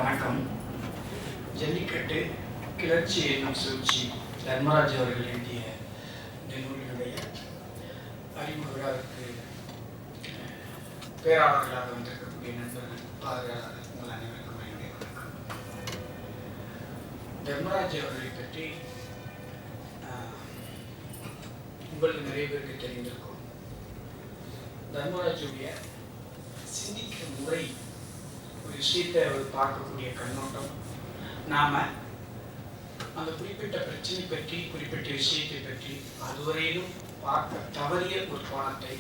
வணக்கம். ஜல்லிக்கட்டு கிளர்ச்சி என்னும் சூழ்ச்சி தர்மராஜ் அவர்கள் எழுதிய இந்த நூலினுடைய அறிமுக விழாவிற்கு பேராளர்களாக வந்திருக்கக்கூடிய நண்பர்கள் பார்வையாளர்கள் உங்கள் அனைவருக்கும் என்னுடைய வணக்கம். தர்மராஜ் அவர்களை பற்றி உங்களுக்கு நிறைய பேருக்கு தெரிந்திருக்கும். தர்மராஜுடைய சிந்திக்கிற முறை, ஒரு விஷயத்தை அவர் பார்க்கக்கூடிய கண்ணோட்டம், நாம அந்த குறிப்பிட்ட பிரச்சனை பற்றி, குறிப்பிட்ட விஷயத்தை பற்றி அதுவரையிலும் பார்க்க தவறிய ஒரு கோணத்தை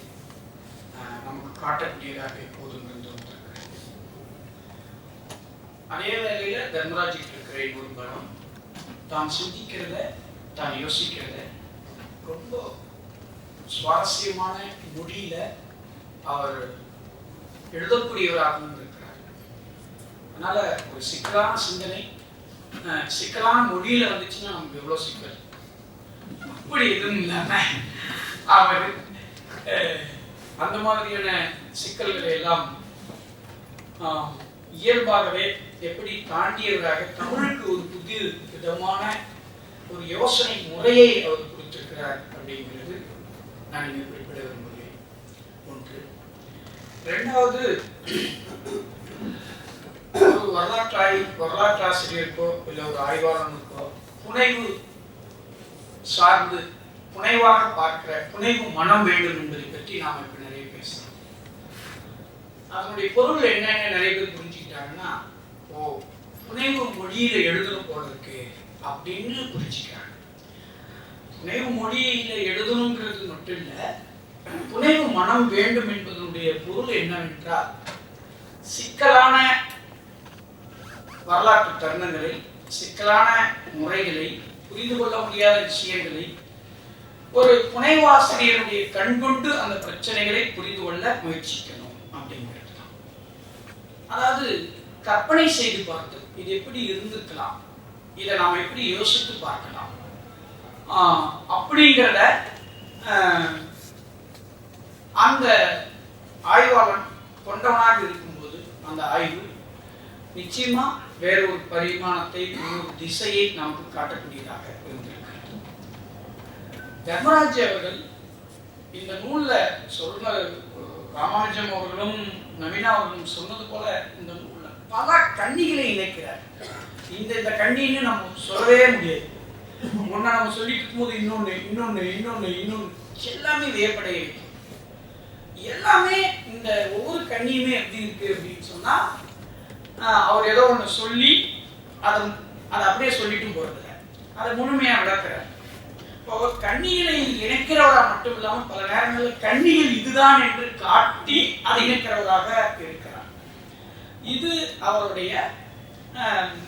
நமக்கு காட்டக்கூடியதாக எப்போதும் இருந்து வந்திருக்கிறது. அதே வேளையில தர்மராஜுக்கு இருக்கிற இன்னொரு பலம், தான் சிந்திக்கிறத, தான் யோசிக்கிறத ரொம்ப சுவாரஸ்யமான மொழியில அவர் எழுதக்கூடியவராகவும் இருக்கிறார். அதனால ஒரு சிக்கலான சிந்தனை சிக்கலான மொழியில வந்துச்சுன்னா நமக்கு எவ்வளவு சிக்கல், அப்படி எதுவும் இல்லாம அவர் அந்த மாதிரியான சிக்கல்களை எல்லாம் இயல்பாகவே எப்படி தாண்டியவராக தமிழுக்கு ஒரு புதிய விதமான ஒரு யோசனை முறையை அவர் கொடுத்திருக்கிறார் அப்படிங்கிறது நான் இங்கே குறிப்பிட விரும்புகிறேன். ஒன்று. இரண்டாவது, ஒரு வரலாற்றாசிரியருக்கோ இல்லை ஒரு ஆய்வாளனுக்கோ புனைவு சார்ந்து புனைவாக பார்க்கிற புனைவு மனம் வேண்டும் என்பதை பற்றி நாம் இப்ப நிறைய பேசலாம். அதனுடைய பொருள் என்னன்னு நிறைய பேர் புரிஞ்சுக்கிட்டாங்கன்னா, ஓ, புனைவு மொழியில எழுதணும் போல இருக்கு அப்படின்னு புரிஞ்சுக்கிறாங்க. புனைவு மொழியில எழுதணுங்கிறது மட்டும் இல்லை, புனைவு மனம் வேண்டும் என்பதனுடைய பொருள் என்னவென்றால், சிக்கலான வரலாற்று தருணங்களை, சிக்கலான முறைகளை, புரிந்து கொள்ள முடியாத விஷயங்களை ஒரு புனைவாசிரியருடைய கண்கொண்டு அந்த பிரச்சனைகளை புரிந்து கொள்ள முயற்சிக்கணும் அப்படிங்கிறது தான். அதாவது கற்பனை செய்து பார்த்து இது எப்படி இருந்திருக்கலாம், இதை நாம் எப்படி யோசித்து பார்க்கலாம் அப்படிங்கிறத அந்த ஆய்வாளன் கொண்டவனாக இருக்கும்போது அந்த ஆய்வு நிச்சயமா வேற ஒரு பரிமாணத்தை, ஒரு திசையை நமக்கு காட்டக்கூடியதாக இருந்திருக்கிறது. தர்மராஜ் அவர்கள் இந்த நூல்ல சொன்ன, ராமானுஜம் அவர்களும் நவீனா அவர்களும் சொன்னது போல இந்த நூல்ல பல கண்ணிகளை இணைக்கிறார். இந்த கண்ணின்னு நம்ம சொல்லவே முடியாது. முன்ன நம்ம சொல்லிட்டு இருக்கும்போது இன்னொன்னு எல்லாமே வியப்படைய வைக்கும். எல்லாமே இந்த ஒவ்வொரு கண்ணியுமே எப்படி இருக்கு அப்படின்னு சொன்னா, அவர் ஏதோ ஒன்று சொல்லி அதை அப்படியே சொல்லிட்டும் போறதில்லை, அதை முழுமையா விளக்குறார். இப்போ கண்ணிகளை இணைக்கிறவராக மட்டும் இல்லாமல் பல நேரங்களில் கண்ணிகள் இதுதான் என்று காட்டி அதை இணைக்கிறவராக இருக்கிறார். இது அவருடைய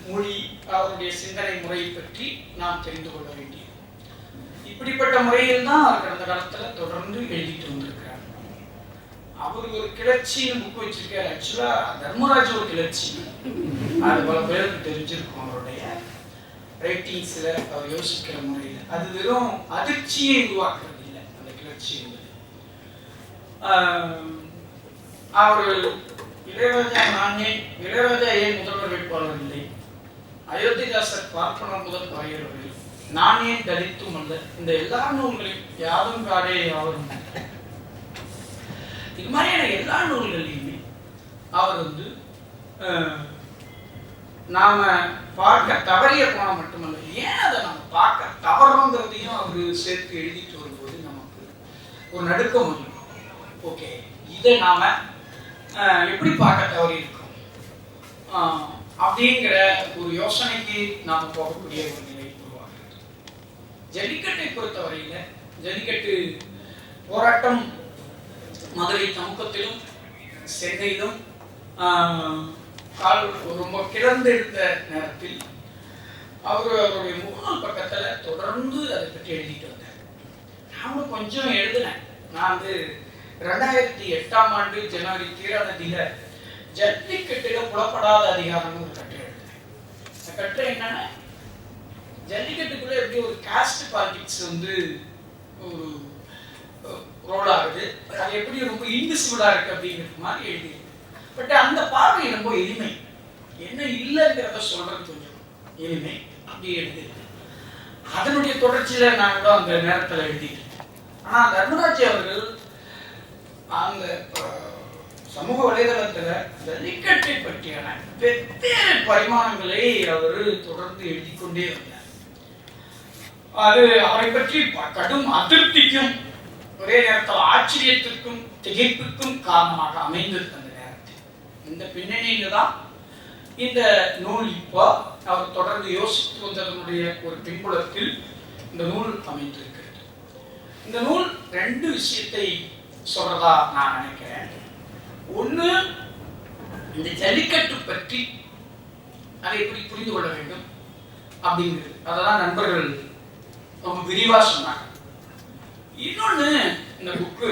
மொழி, அவருடைய சிந்தனை முறையை பற்றி நாம் தெரிந்து கொள்ள வேண்டியது. இப்படிப்பட்ட முறையில் தான் அவர் கடந்த காலத்துல தொடர்ந்து எழுதிட்டு வந்திருக்கிறார். அவர் ஒரு கிளர்ச்சின்னு புக் வச்சிருக்காரு. ஆக்சுவலா தர்மராஜ் ஒரு கிளர்ச்சி, அது பல பேருக்கு தெரிஞ்சிருக்கும். அவருடைய ரைட்டிங்ஸ்ல அவர் யோசிக்கிற முறையில் அது வெறும் அதிர்ச்சியை உருவாக்குறது இல்லை. அந்த கிளர்ச்சி என்பது அவர்கள் இளையராஜா ஏன் முதல்வர் வேட்பாளர் இல்லை, அயோத்திதாசர் பார்ப்பனர் முதல் பகையவர்கள், நான் ஏன் தலித்தும் அல்ல, இந்த எல்லா நூல்களையும் யாரும் காடே யாவரும், இது மாதிரியான எல்லா நூல்களையுமே அவர் நாம பார்க்க தவறிய கோணம் மட்டுமல்ல, ஏன் அதை நம்ம பார்க்க தவறுங்கிறதையும் அவர் சேர்த்து எழுதிட்டு வரும்போது நமக்கு ஒரு நடுக்கம் வரும். ஓகே, இதை நாம எப்படி பார்க்க தவறி இருக்கோம் அப்படிங்கிற ஒரு யோசனைக்கு நாம போகக்கூடிய ஒரு நிலை உருவாகிறது. ஜல்லிக்கட்டை பொறுத்தவரையில, ஜல்லிக்கட்டு போராட்டம் மதுரை தமுக்கத்திலும் சென்னையிலும் ரொம்ப கிடந்திருந்த நேரத்தில் அவருடைய முகநூல் பக்கத்துல தொடர்ந்து அதை பற்றி எழுதிட்டு வந்தார். நானும் கொஞ்சம் எழுதினேன். நான் 2008 ஜனவரி 3 ஜல்லிக்கட்டுல புலப்படாத அதிகாரம்னு ஒரு கட்டுரை எழுதினேன். அந்த கட்டுரை என்னன்னா, ஜல்லிக்கட்டுக்குள்ள எப்படி ஒரு காஸ்ட் பாலிடிக்ஸ் ஒரு ரோல் ஆகுது, அது எப்படி ரொம்ப இன்விசிபிளா இருக்கு அப்படிங்கிறது மாதிரி எழுதி. பட் அந்த பார்வை ரொம்ப எளிமை. என்ன இல்லைங்கிறத சொல்றது கொஞ்சம் எளிமை. அப்படி எழுதி அதனுடைய தொடர்ச்சியில நான் கூட அந்த நேரத்தில் எழுதிட்டேன். ஆனா தர்மராஜ் அவர்கள் அந்த சமூக வலைதளத்துல ஜல்லிக்கட்டை பற்றியான வெவ்வேறு பரிமாணங்களை அவர் தொடர்ந்து எழுதி கொண்டே வந்தார். அது அவரை பற்றி கடும் அதிருப்திக்கும் ஒரே நேரத்தில் ஆச்சரியத்திற்கும் திகைப்புக்கும் காரணமாக அமைந்தது. அந்த நேரத்தில் இந்த பின்னணியில தான் இந்த நூல் இப்போ அவர் தொடர்ந்து யோசித்து வந்ததனுடைய ஒரு பின்புலத்தில் இந்த நூல் அமைந்திருக்கிறது. இந்த நூல் ரெண்டு விஷயத்தை சொல்றதா நான் நினைக்கிறேன். ஒண்ணு, இந்த ஜல்லிக்கட்டு பற்றி அதை எப்படி புரிந்து கொள்ள வேண்டும் அப்படிங்கிறது, அதெல்லாம் நண்பர்கள் ரொம்ப விரிவா சொன்னாங்க. இன்னொன்னு, இந்த புக்கு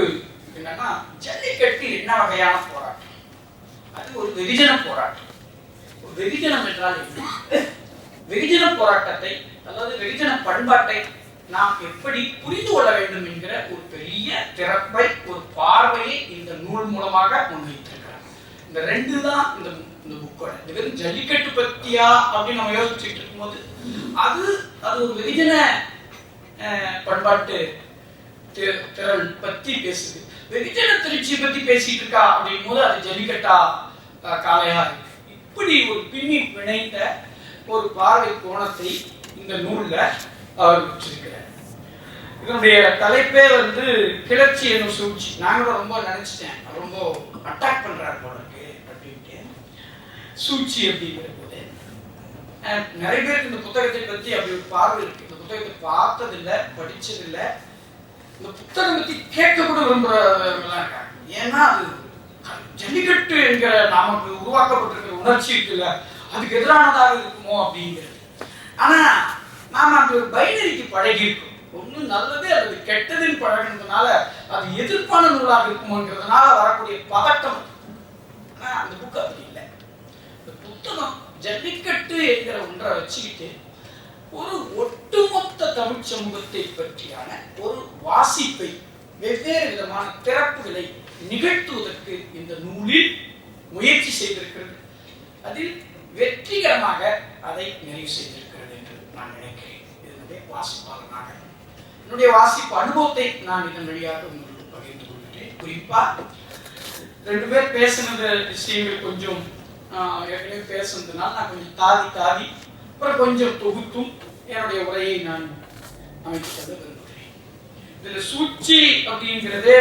என்னன்னா ஜல்லிக்கட்டு என்ன வகையான போராட்டம், அது ஒரு வெகுஜன போராட்டம். வெகுஜனம் என்றால் என்ன, வெகுஜன போராட்டத்தை அதாவது வெகுஜன பண்பாட்டை நாம் எப்படி புரிந்து கொள்ள வேண்டும் என்கிற ஒரு பெரிய திறப்பை, ஒரு பார்வையை இந்த நூல் மூலமாக முன்வைத்திருக்கிறார். இந்த ரெண்டு தான் இந்த புக்கோட. இது வெறும் ஜல்லிக்கட்டு பத்தியா அப்படின்னு நம்ம யோசிச்சுட்டு இருக்கும்போது அது ஒரு வெகுஜன பண்பாட்டு திறன் பத்தி பேசுது. வெகுஜன திருச்சி பத்தி பேசிட்டு இருக்கா அப்படின் போது அது ஜல்லிக்கட்டா காலையா இருக்கு. இப்படி ஒரு பின்னி பிணைந்த ஒரு பார்வை கோணத்தை இந்த நூல்ல அவர் வச்சிருக்கிறார். இதனுடைய தலைப்பே கிளர்ச்சி என்னும் சூழ்ச்சி. நாங்களும் ரொம்ப நினைச்சிட்டேன், ரொம்ப அட்டாக் பண்றாரு போல இருக்கு அப்படின்ட்டு. சூழ்ச்சி அப்படிங்கிற போது நிறைய பேருக்கு இந்த புத்தகத்தை பத்தி அப்படி ஒரு பார்வை இருக்கு. இந்த புத்தகத்தை பார்த்ததில்லை, படிச்சதில்லை, இந்த புத்தகம் பத்தி கேட்க கூட விரும்புறவங்கலாம் இருக்காங்க. ஏன்னா அது ஜல்லிக்கட்டு என்கிற நமக்கு உருவாக்கப்பட்டிருக்கிற உணர்ச்சி இருக்குல்ல, அதுக்கு எதிரானதாக இருக்குமோ அப்படிங்கிறது. ஆனா நாம அந்த ஒரு பைனரிக்கு பழகி இருக்கோம். ஒண்ணு நல்லது அல்லது கெட்டதுன்னு பழகினதுனால அது எதிர்ப்பான நூலாக இருக்குமோங்கிறதுனால வரக்கூடிய பதட்டம். ஆனா அந்த புக்கு அப்படி இல்லை. இந்த புத்தகம் ஜல்லிக்கட்டு என்கிற ஒன்றை வச்சுக்கிட்டு ஒரு ஒட்டுமொத்த தமிழ் சமூகத்தை பற்றியான ஒரு வாசிப்பை, வெவ்வேறு விதமான திறப்புகளை நிகழ்த்துவதற்கு இந்த நூலில் முயற்சி செய்திருக்கிறது. அதில் வெற்றிகரமாக அதை நிறைவு செய்திருக்கிறது என்று நான் நினைக்கிறேன். இதனுடைய வாசிப்பாளனாக என்னுடைய வாசிப்பு அனுபவத்தை நான் இதன் வழியாக உங்களுக்கு பகிர்ந்து கொள்கிறேன். குறிப்பா ரெண்டு பேர் பேசினது விஷயங்கள் கொஞ்சம் ஏற்கனவே பேசுனதுனால நான் கொஞ்சம் தாதி அப்புறம் கொஞ்சம் தொகுத்தும் என்னுடைய உரையை நான் அமைத்து விரும்புகிறேன். இதுல சூழ்ச்சி அப்படிங்கிறதே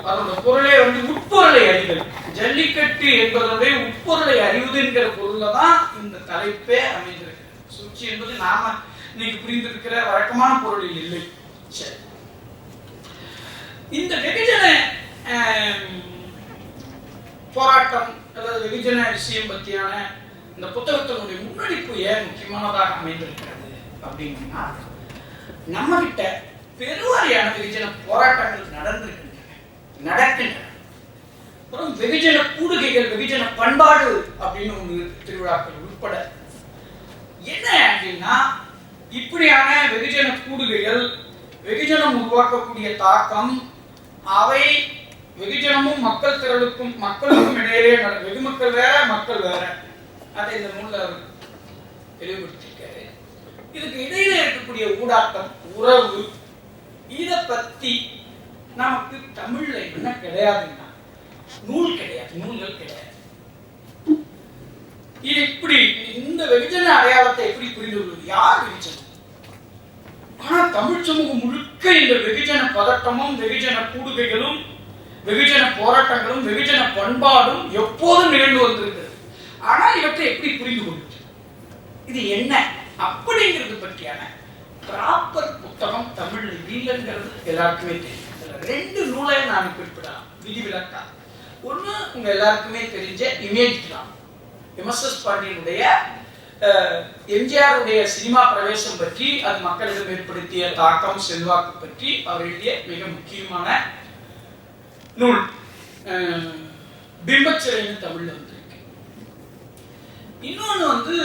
அதோட பொருளே உட்பொருளை அறிதல். ஜல்லிக்கட்டு என்பதனுடைய உட்பொருளை அறிவதுங்கிற பொருள்ல தான் இந்த தலைப்பே அமைந்திருக்கு. சூழ்ச்சி என்பது நாம இன்னைக்கு புரிந்திருக்கிற வழக்கமான பொருளில் இல்லை. சரி, இந்த வெகுஜன போராட்டம் அல்லது வெகுஜன விஷயம் பற்றியான இந்த புத்தகத்தினுடைய முன்னெடுப்பு ஏன் முக்கியமானதாக அமைந்திருக்கிறது அப்படின்னா, நம்ம கிட்ட பெருவாரியான வெகுஜன போராட்டங்கள் நடக்கின்றன. அப்புறம் வெகுஜன கூடுகைகள், வெகுஜன பண்பாடு அப்படின்னு ஒன்று திருவிழாக்கள் உட்பட. என்ன அப்படின்னா, இப்படியான வெகுஜன கூடுகைகள், வெகுஜனம் உருவாக்கக்கூடிய தாக்கம், அவை வெகுஜனமும் மக்கள் திரளுக்கும் மக்களுக்கும் இடையே வெகுமக்கள் வேற மக்கள் வேற, அதை இந்த நூல்ல தெளிவுபடுத்திருக்காரு. இதுக்கு இடையில இருக்கக்கூடிய ஊடாட்டம், உறவு, இத பத்தி நமக்கு தமிழ்ல என்ன கிடையாதுன்னா நூல் கிடையாது, நூல்கள் கிடையாது. இது இப்படி இந்த வெகுஜன அடையாளத்தை எப்படி புரிந்து கொள்வது? யார் வெகுஜனம்? ஆனா தமிழ் சமூகம் முழுக்க இந்த வெகுஜன பதட்டமும், வெகுஜன கூடுகைகளும், வெகுஜன போராட்டங்களும், வெகுஜன பண்பாடும் எப்போதும் நிகழ்ந்து வந்திருக்கிறது. ஆனா இவற்றை எப்படி புரிந்து கொள்வது? இது என்ன அப்படிங்கிறது பற்றியான ப்ராப்பர் புத்தகம் தமிழ்ல இல்லைங்கிறது எல்லாருக்குமே தெரியும். ரெண்டு நூலை நான் குறிப்பிடலாம் விதிவிலக்கா. ஒண்ணு உங்க எல்லாருக்குமே தெரிஞ்ச இமேஜ் கிராம், எம்எஸ்எஸ் பாண்டியனுடைய எம்ஜிஆருடைய சினிமா பிரவேசம் பற்றி, அது மக்களிடம் ஏற்படுத்திய தாக்கம், செல்வாக்கு பற்றி அவர் எழுதிய மிக முக்கியமான நூல் பிம்பச்சிறைன்னு தமிழ்ல வந்திருக்கு. இன்னொன்னு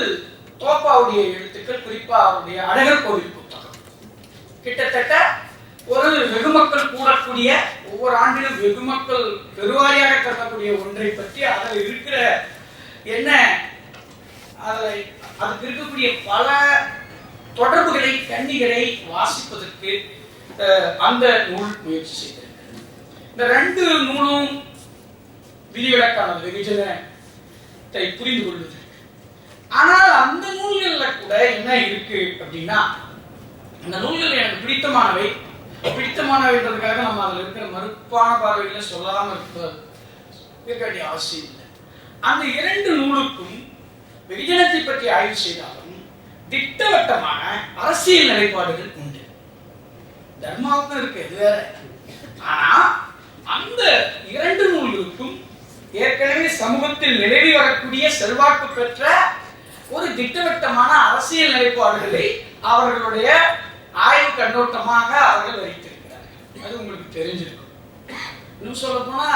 தோப்பாவுடைய எழுத்துக்கள், குறிப்பா அவருடைய அழகர் கோவில் புத்தகம். கிட்டத்தட்ட ஒரு வெகுமக்கள் கூடக்கூடிய, ஒவ்வொரு ஆண்டிலும் வெகுமக்கள் பெருவாரியாக கருதக்கூடிய ஒன்றை பற்றி அதில் இருக்கிற என்ன அதுக்கு இருக்கக்கூடிய பல தொடர்புகளை கன்னிகளை வாசிப்பதற்கு அந்த நூல் முயற்சி செய்திருக்கிறது. இந்த 2 நூலும் விதிவிலக்கானது வெகுஜனத்தை புரிந்து கொள்வது. ஆனால் அந்த நூல்கள்ல கூட என்ன இருக்கு அப்படின்னா, அந்த நூல்கள் எனக்கு பிடித்தமானவைன்றதுக்காக நம்ம அதில் இருக்கிற மறுப்பான பார்வைகளை சொல்லாமல் இருக்க வேண்டிய அவசியம் இல்லை. அந்த 2 நூலுக்கும் வெகுஜனத்தை பற்றி ஆய்வு செய்தாலும் திட்டவட்டமான அரசியல் நிலைப்பாடுகள் உண்டு. தர்மாவுக்கும் இருக்கு, அது வேற. ஆனா அந்த 2 நூல்களுக்கும் ஏற்கனவே சமூகத்தில் நிலவி வரக்கூடிய செல்வாக்கு பெற்ற ஒரு திட்டவட்டமான அரசியல் நிலைப்பாடுகளை அவர்களுடைய ஆய்வு கண்ணோட்டமாக அவர்கள் வைத்திருக்கிறார்கள். அது உங்களுக்கு தெரிஞ்சிருக்கும். இன்னும் சொல்ல போனா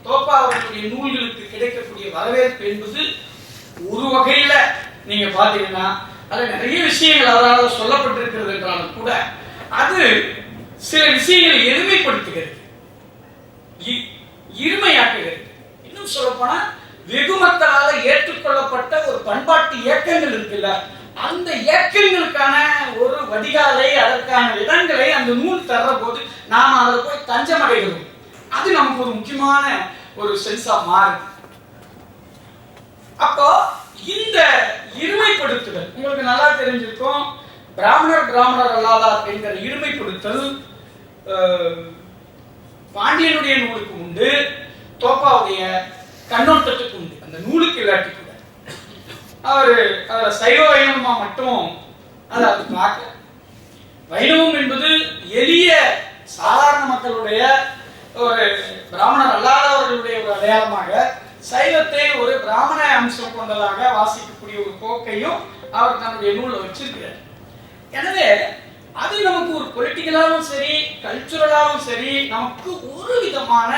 தோப்பா அவர்களுடைய நூல்களுக்கு கிடைக்கக்கூடிய வரவேற்பு என்பது ஒரு வகையில நீங்க பாத்தீங்கன்னா அது நிறைய விஷயங்கள் அவரால் சொல்லப்பட்டிருக்கிறது என்றாலும் கூட அது சில விஷயங்களை எளிமைப்படுத்துகிறது, இருமையாக்குகிறது. இன்னும் சொல்ல போனா வெகுமக்களால் ஏற்றுக்கொள்ளப்பட்ட ஒரு பண்பாட்டு இயக்கங்கள் இருக்குல்ல, அந்த இயக்கங்களுக்கான ஒரு வடிகாலை, அதற்கான இடங்களை அந்த நூல் தர்ற போது நாம் அதில் போய் தஞ்சமடைகிறோம். அது நமக்கு ஒரு முக்கியமான ஒரு சென்ஸா மாறுது. அப்போ இந்த இருமைப்படுத்துதல் உங்களுக்கு நல்லா தெரிஞ்சிருக்கும். பிராமணர் அல்லாதார் என்கிற இருமைப்படுத்தல் பாண்டியனுடைய நூலுக்கு உண்டு, தோப்பாவுடைய கண்ணோட்டத்துக்கு உண்டு. அந்த நூலுக்கு இல்லாட்டி கூட அவர் சைவ வைணவமா மட்டும் அதை பார்க்கல. வைணவம் என்பது எளிய சாதாரண மக்களுடைய ஒரு பிராமணர் அல்லாதவர்களுடைய ஒரு அடையாளமாக, சைவத்தை ஒரு பிராமண அம்சம் கொண்டதாக வாசிக்கக்கூடிய ஒரு போக்கையும் அவர் தன்னுடைய நூலில் வச்சிருக்கிறார். எனவே அது நமக்கு ஒரு பொலிட்டிக்கலாகவும் சரி, கல்ச்சுரலாகவும் சரி, நமக்கு ஒரு விதமான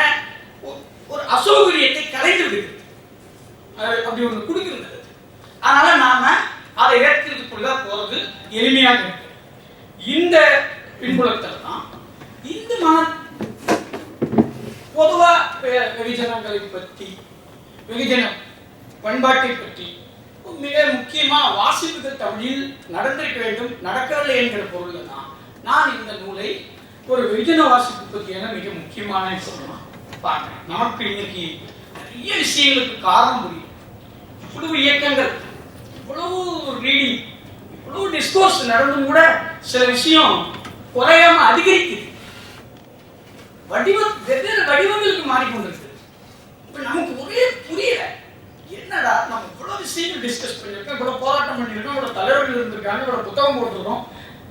ஒரு அசௌகரியத்தை கலைந்து விடுகிறது. அப்படி ஒன்று கொடுக்கிறது. அதனால நாம அதை ஏற்கிறதுக்குள்ள போறது எளிமையாக இருக்கு. இந்த பின்புலத்தில் தான் இந்த பொதுவா வெகுஜனங்களை பற்றி, வெகுஜன பண்பாட்டை பற்றி மிக முக்கியமான வாசிப்புகள் தமிழில் நடந்திருக்க வேண்டும், நடக்கவில்லை என்கிற பொருள் தான் நான் இந்த நூலை ஒரு வெகுஜன வாசிப்பு பற்றியான மிக முக்கியமான சொல்லலாம் பார்க்கிறேன். நமக்கு இன்னைக்கு நிறைய விஷயங்களுக்கு காரணம் புரியும். இவ்வளவு இயக்கங்கள், இவ்வளவு ரீடிங், இவ்வளவு டிஸ்கோர்ஸ் நடந்தும் கூட சில விஷயம் குறையாம அதிகரிக்குது. வெவ்வேறு வடிவங்களுக்கு மாறிக்கொண்டிருக்கு. இப்ப நமக்கு ஒரே புரியல, என்னடா நம்ம இவ்வளவு விஷயங்கள் டிஸ்கஸ் பண்ணிருக்கோம், இவ்வளவு போராட்டம் பண்ணிருக்கோம், இவ்வளவு தலைவர்கள் இருந்திருக்காங்க, இவ்வளவு புத்தகம் போட்டிருக்கோம்,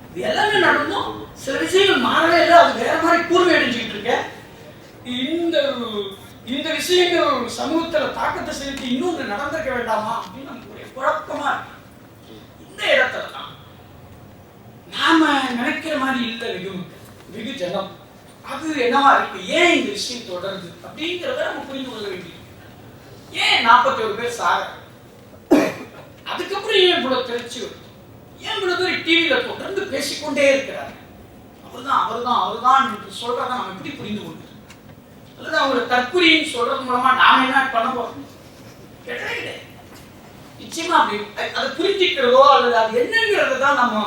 இது எல்லாமே நடந்தும் சில விஷயங்கள் மாறவே இல்லை, அது வேற மாதிரி கூர்மை அடைஞ்சுக்கிட்டு இருக்க. இந்த விஷயங்கள் சமூகத்துல தாக்கத்தை செலுத்தி இன்னொன்று நடந்திருக்க வேண்டாமா அப்படின்னு நமக்கு ஒரே குழப்பமா இருக்கு. இந்த இடத்துல தான் நாம நினைக்கிற மாதிரி இல்லை வெகுஜனம். அது என்னவா இருக்கு, ஏன் இந்த விஷயம் தொடருது அப்படிங்கிறத நம்ம புரிந்து கொள்ள வேண்டியது. ஏன் 41 பேர் சாக, அதுக்கப்புறம் ஏன் இவ்வளவு தெரிச்சு வருது, ஏன் இவ்வளவு பேர் டிவியில தொடர்ந்து பேசிக்கொண்டே இருக்கிறாங்க. அவர்தான் என்று சொல்றதை நம்ம எப்படி புரிந்து கொள்வது, அல்லது அவங்களை தற்குறின்னு சொல்றது மூலமா நாம என்ன பண்ண போறோம்? கிடையவே கிடையாது. நிச்சயமா அப்படி அதை புரிஞ்சிக்கிறதோ அல்லது அது என்னங்கிறத தான் நம்ம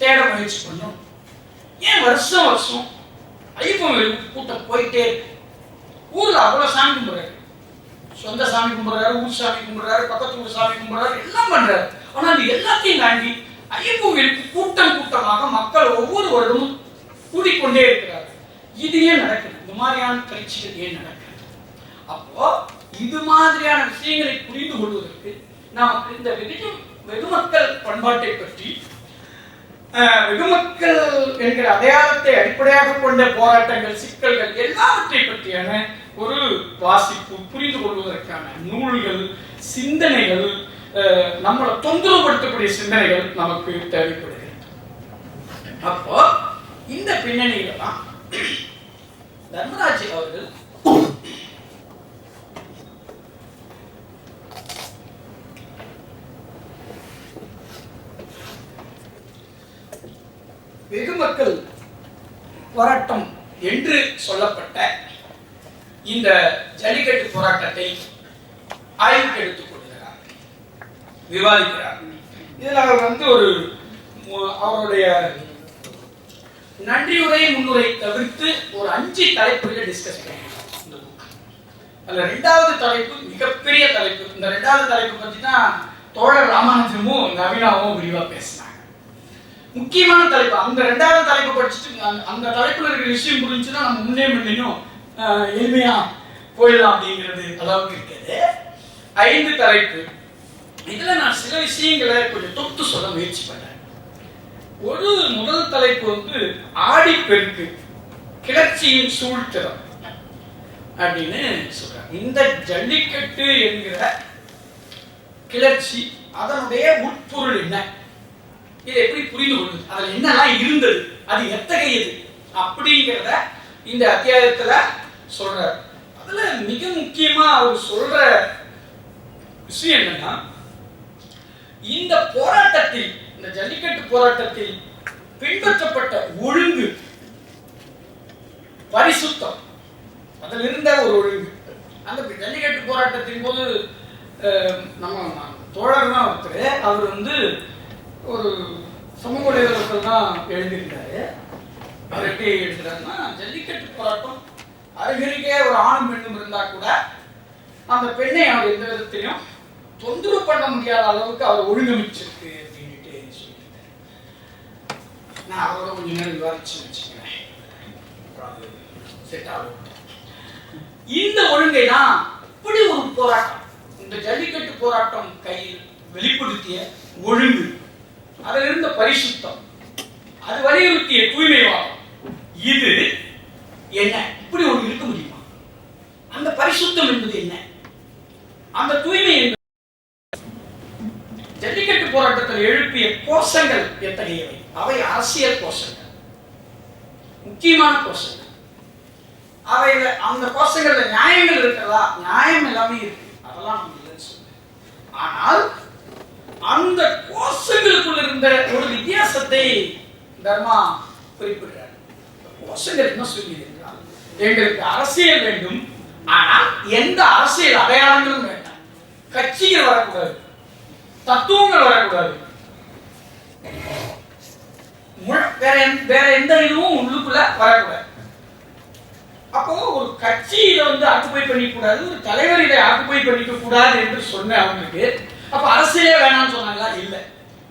தேட முயற்சி பண்ணோம். ஏன் வருஷம் வருஷம் ஐயப்பன் கூட்டம் போயிட்டே இருக்கு. ஊர்ல அவ்வளவு சாமி கும்பிடுறாரு, சொந்த சாமி கும்பிடுறாரு, ஊர் சாமி கும்பிடுறாரு, பக்கத்து ஊர் சாமி கும்பிடுறாரு, எல்லாம் பண்றாரு. ஆனா அது எல்லாத்தையும் தாண்டி ஐயப்பன் கூட்டமாக மக்கள் ஒவ்வொரு வருடமும் கூடிக்கொண்டே இருக்கிறார். இது ஏன் நடக்குது? இந்த மாதிரியான பயிற்சிகள் ஏன் நடக்குது? அப்போ இது மாதிரியான விஷயங்களை புரிந்து கொள்வதற்கு நமக்கு இந்த வெகுமக்கள் பண்பாட்டை பற்றி, வெகுமக்கள் என்கிற அடையாளத்தை அடிப்படையாக கொண்ட போராட்டங்கள், சிக்கல்கள் எல்லாவற்றை பற்றியான ஒரு வாசிப்பு, புரிந்து கொள்வதற்கான நூல்கள், சிந்தனைகள், நம்மளை தொந்தரவுபடுத்தக்கூடிய சிந்தனைகள் நமக்கு தேவைப்படுகிறது. அப்போ இந்த பின்னணியில தான் தர்மராஜ் அவர்கள் வெகுமக்கள் போராட்டம் என்று சொல்லப்பட்ட இந்த ஜல்லிக்கட்டு போராட்டத்தை ஆய்வுக்கு எடுத்துக் கொள்கிறார். விவாதிக்கிறார். இதில் அவர் ஒரு அவருடைய நன்றியுரை முன்னுரை தவிர்த்து ஒரு 5 தலைப்புகளை டிஸ்கஸ் பண்ணுறாங்க. அதில் 2வது தலைப்பு மிகப்பெரிய தலைப்பு. இந்த 2வது தலைப்பு பற்றி தான் தோழர் ராமானுஜமும் நவீனாவும் விரிவாக பேசினாங்க. முக்கியமான தலைப்பு. அந்த 2வது தலைப்பை படிச்சுட்டு அந்த தலைப்பில் இருக்கிற விஷயம் புரிஞ்சுன்னா நம்ம முன்னையும் எளிமையா போயிடலாம் அப்படிங்கிறது அளவுக்கு இருக்குது. 5 தலைப்பு. இதுல நான் சில விஷயங்களை கொஞ்சம் தொட்டு சொல்ல முயற்சி பண்றேன். முதல் தலைப்பு ஆடிப்பெருக்கு கிளர்ச்சியின் சூழ்த்திறம் அப்படின்னு சொல்றாங்க. இந்த ஜல்லிக்கட்டு என்கிற கிளர்ச்சி அதனுடைய உட்பொருள் என்ன, இதை எப்படி புரிந்து கொள்வது, அதில் என்னெல்லாம் இருந்தது, அது எத்தகையது அப்படிங்கிறத இந்த அத்தியாயத்துல சொல்றார். அதுல மிக முக்கியமா அவர் சொல்ற விஷயம் என்னன்னா, இந்த போராட்டத்தில், இந்த ஜல்லிக்கட்டு போராட்டத்தில் பின்பற்றப்பட்ட ஒழுங்கு, பரிசுத்தம், அதில் இருந்த ஒரு ஒழுங்கு. அந்த ஜல்லிக்கட்டு போராட்டத்தின் போது நம்ம தோழர் தான் ஒருத்தர், அவர் ஒரு சமூக வலைதளத்தில் தான் எழுதியிருக்காரு. அவர் எப்படி எழுதுறாருன்னா, ஜல்லிக்கட்டு போராட்டம் அருகருகே ஒரு ஆணும் பெண்ணும் இருந்தா கூட அந்த பெண்ணை அவர் எந்த விதத்திலையும் தொந்தரவு பண்ண முடியாத அளவுக்கு அவர் ஒழுங்கமைச்சிருக்கு அப்படின்ட்டு சொல்லியிருக்காரு. நான் அவரோட கொஞ்சம் நேரம் விவாதிச்சு வச்சுக்கிறேன். இந்த ஒழுங்கை தான் இப்படி ஒரு போராட்டம், இந்த ஜல்லிக்கட்டு போராட்டம் கையில் வெளிப்படுத்திய ஒழுங்கு, அதில் இருந்த பரிசுத்தம், அது வலியுறுத்திய தூய்மைவாதம், இது என்ன, இப்படி ஒன்று இருக்க முடியுமா? அந்த பரிசுத்தம் என்பது என்ன, அந்த தூய்மை என்பது, ஜல்லிக்கட்டு போராட்டத்தில் எழுப்பிய கோஷங்கள் எத்தகையவை? அவை அரசியல் கோஷங்கள், முக்கியமான கோஷங்கள். அவையில அந்த கோஷங்கள்ல நியாயங்கள் இருக்கிறதா? நியாயம் எல்லாமே இருக்கு, அதெல்லாம் நம்ம இல்லைன்னு சொல்றேன். ஆனால் அந்த கோஷங்களுக்குள்ள இருந்த ஒரு வித்தியாசத்தை தர்மா குறிப்பிடுறார். கோஷங்கள் என்ன சொல்லியிருக்கிறார்? எங்களுக்கு அரசியல் வேண்டும், ஆனால் எந்த அரசியல் அடையாளங்களும் வேண்டாம். கட்சிகள் வரக்கூடாது, தத்துவங்கள் வரக்கூடாது, வேற எந்த இதுவும் உள்ளுக்குள்ள வரக்கூடாது. அப்போ ஒரு கட்சி இதை ஆக்குபை பண்ணிக்க கூடாது, ஒரு தலைவர் இதை ஆக்குபை பண்ணிக்க கூடாது என்று சொன்ன அவங்களுக்கு, அப்ப அரசியலே வேணாம்னு சொன்னாங்களா? இல்லை,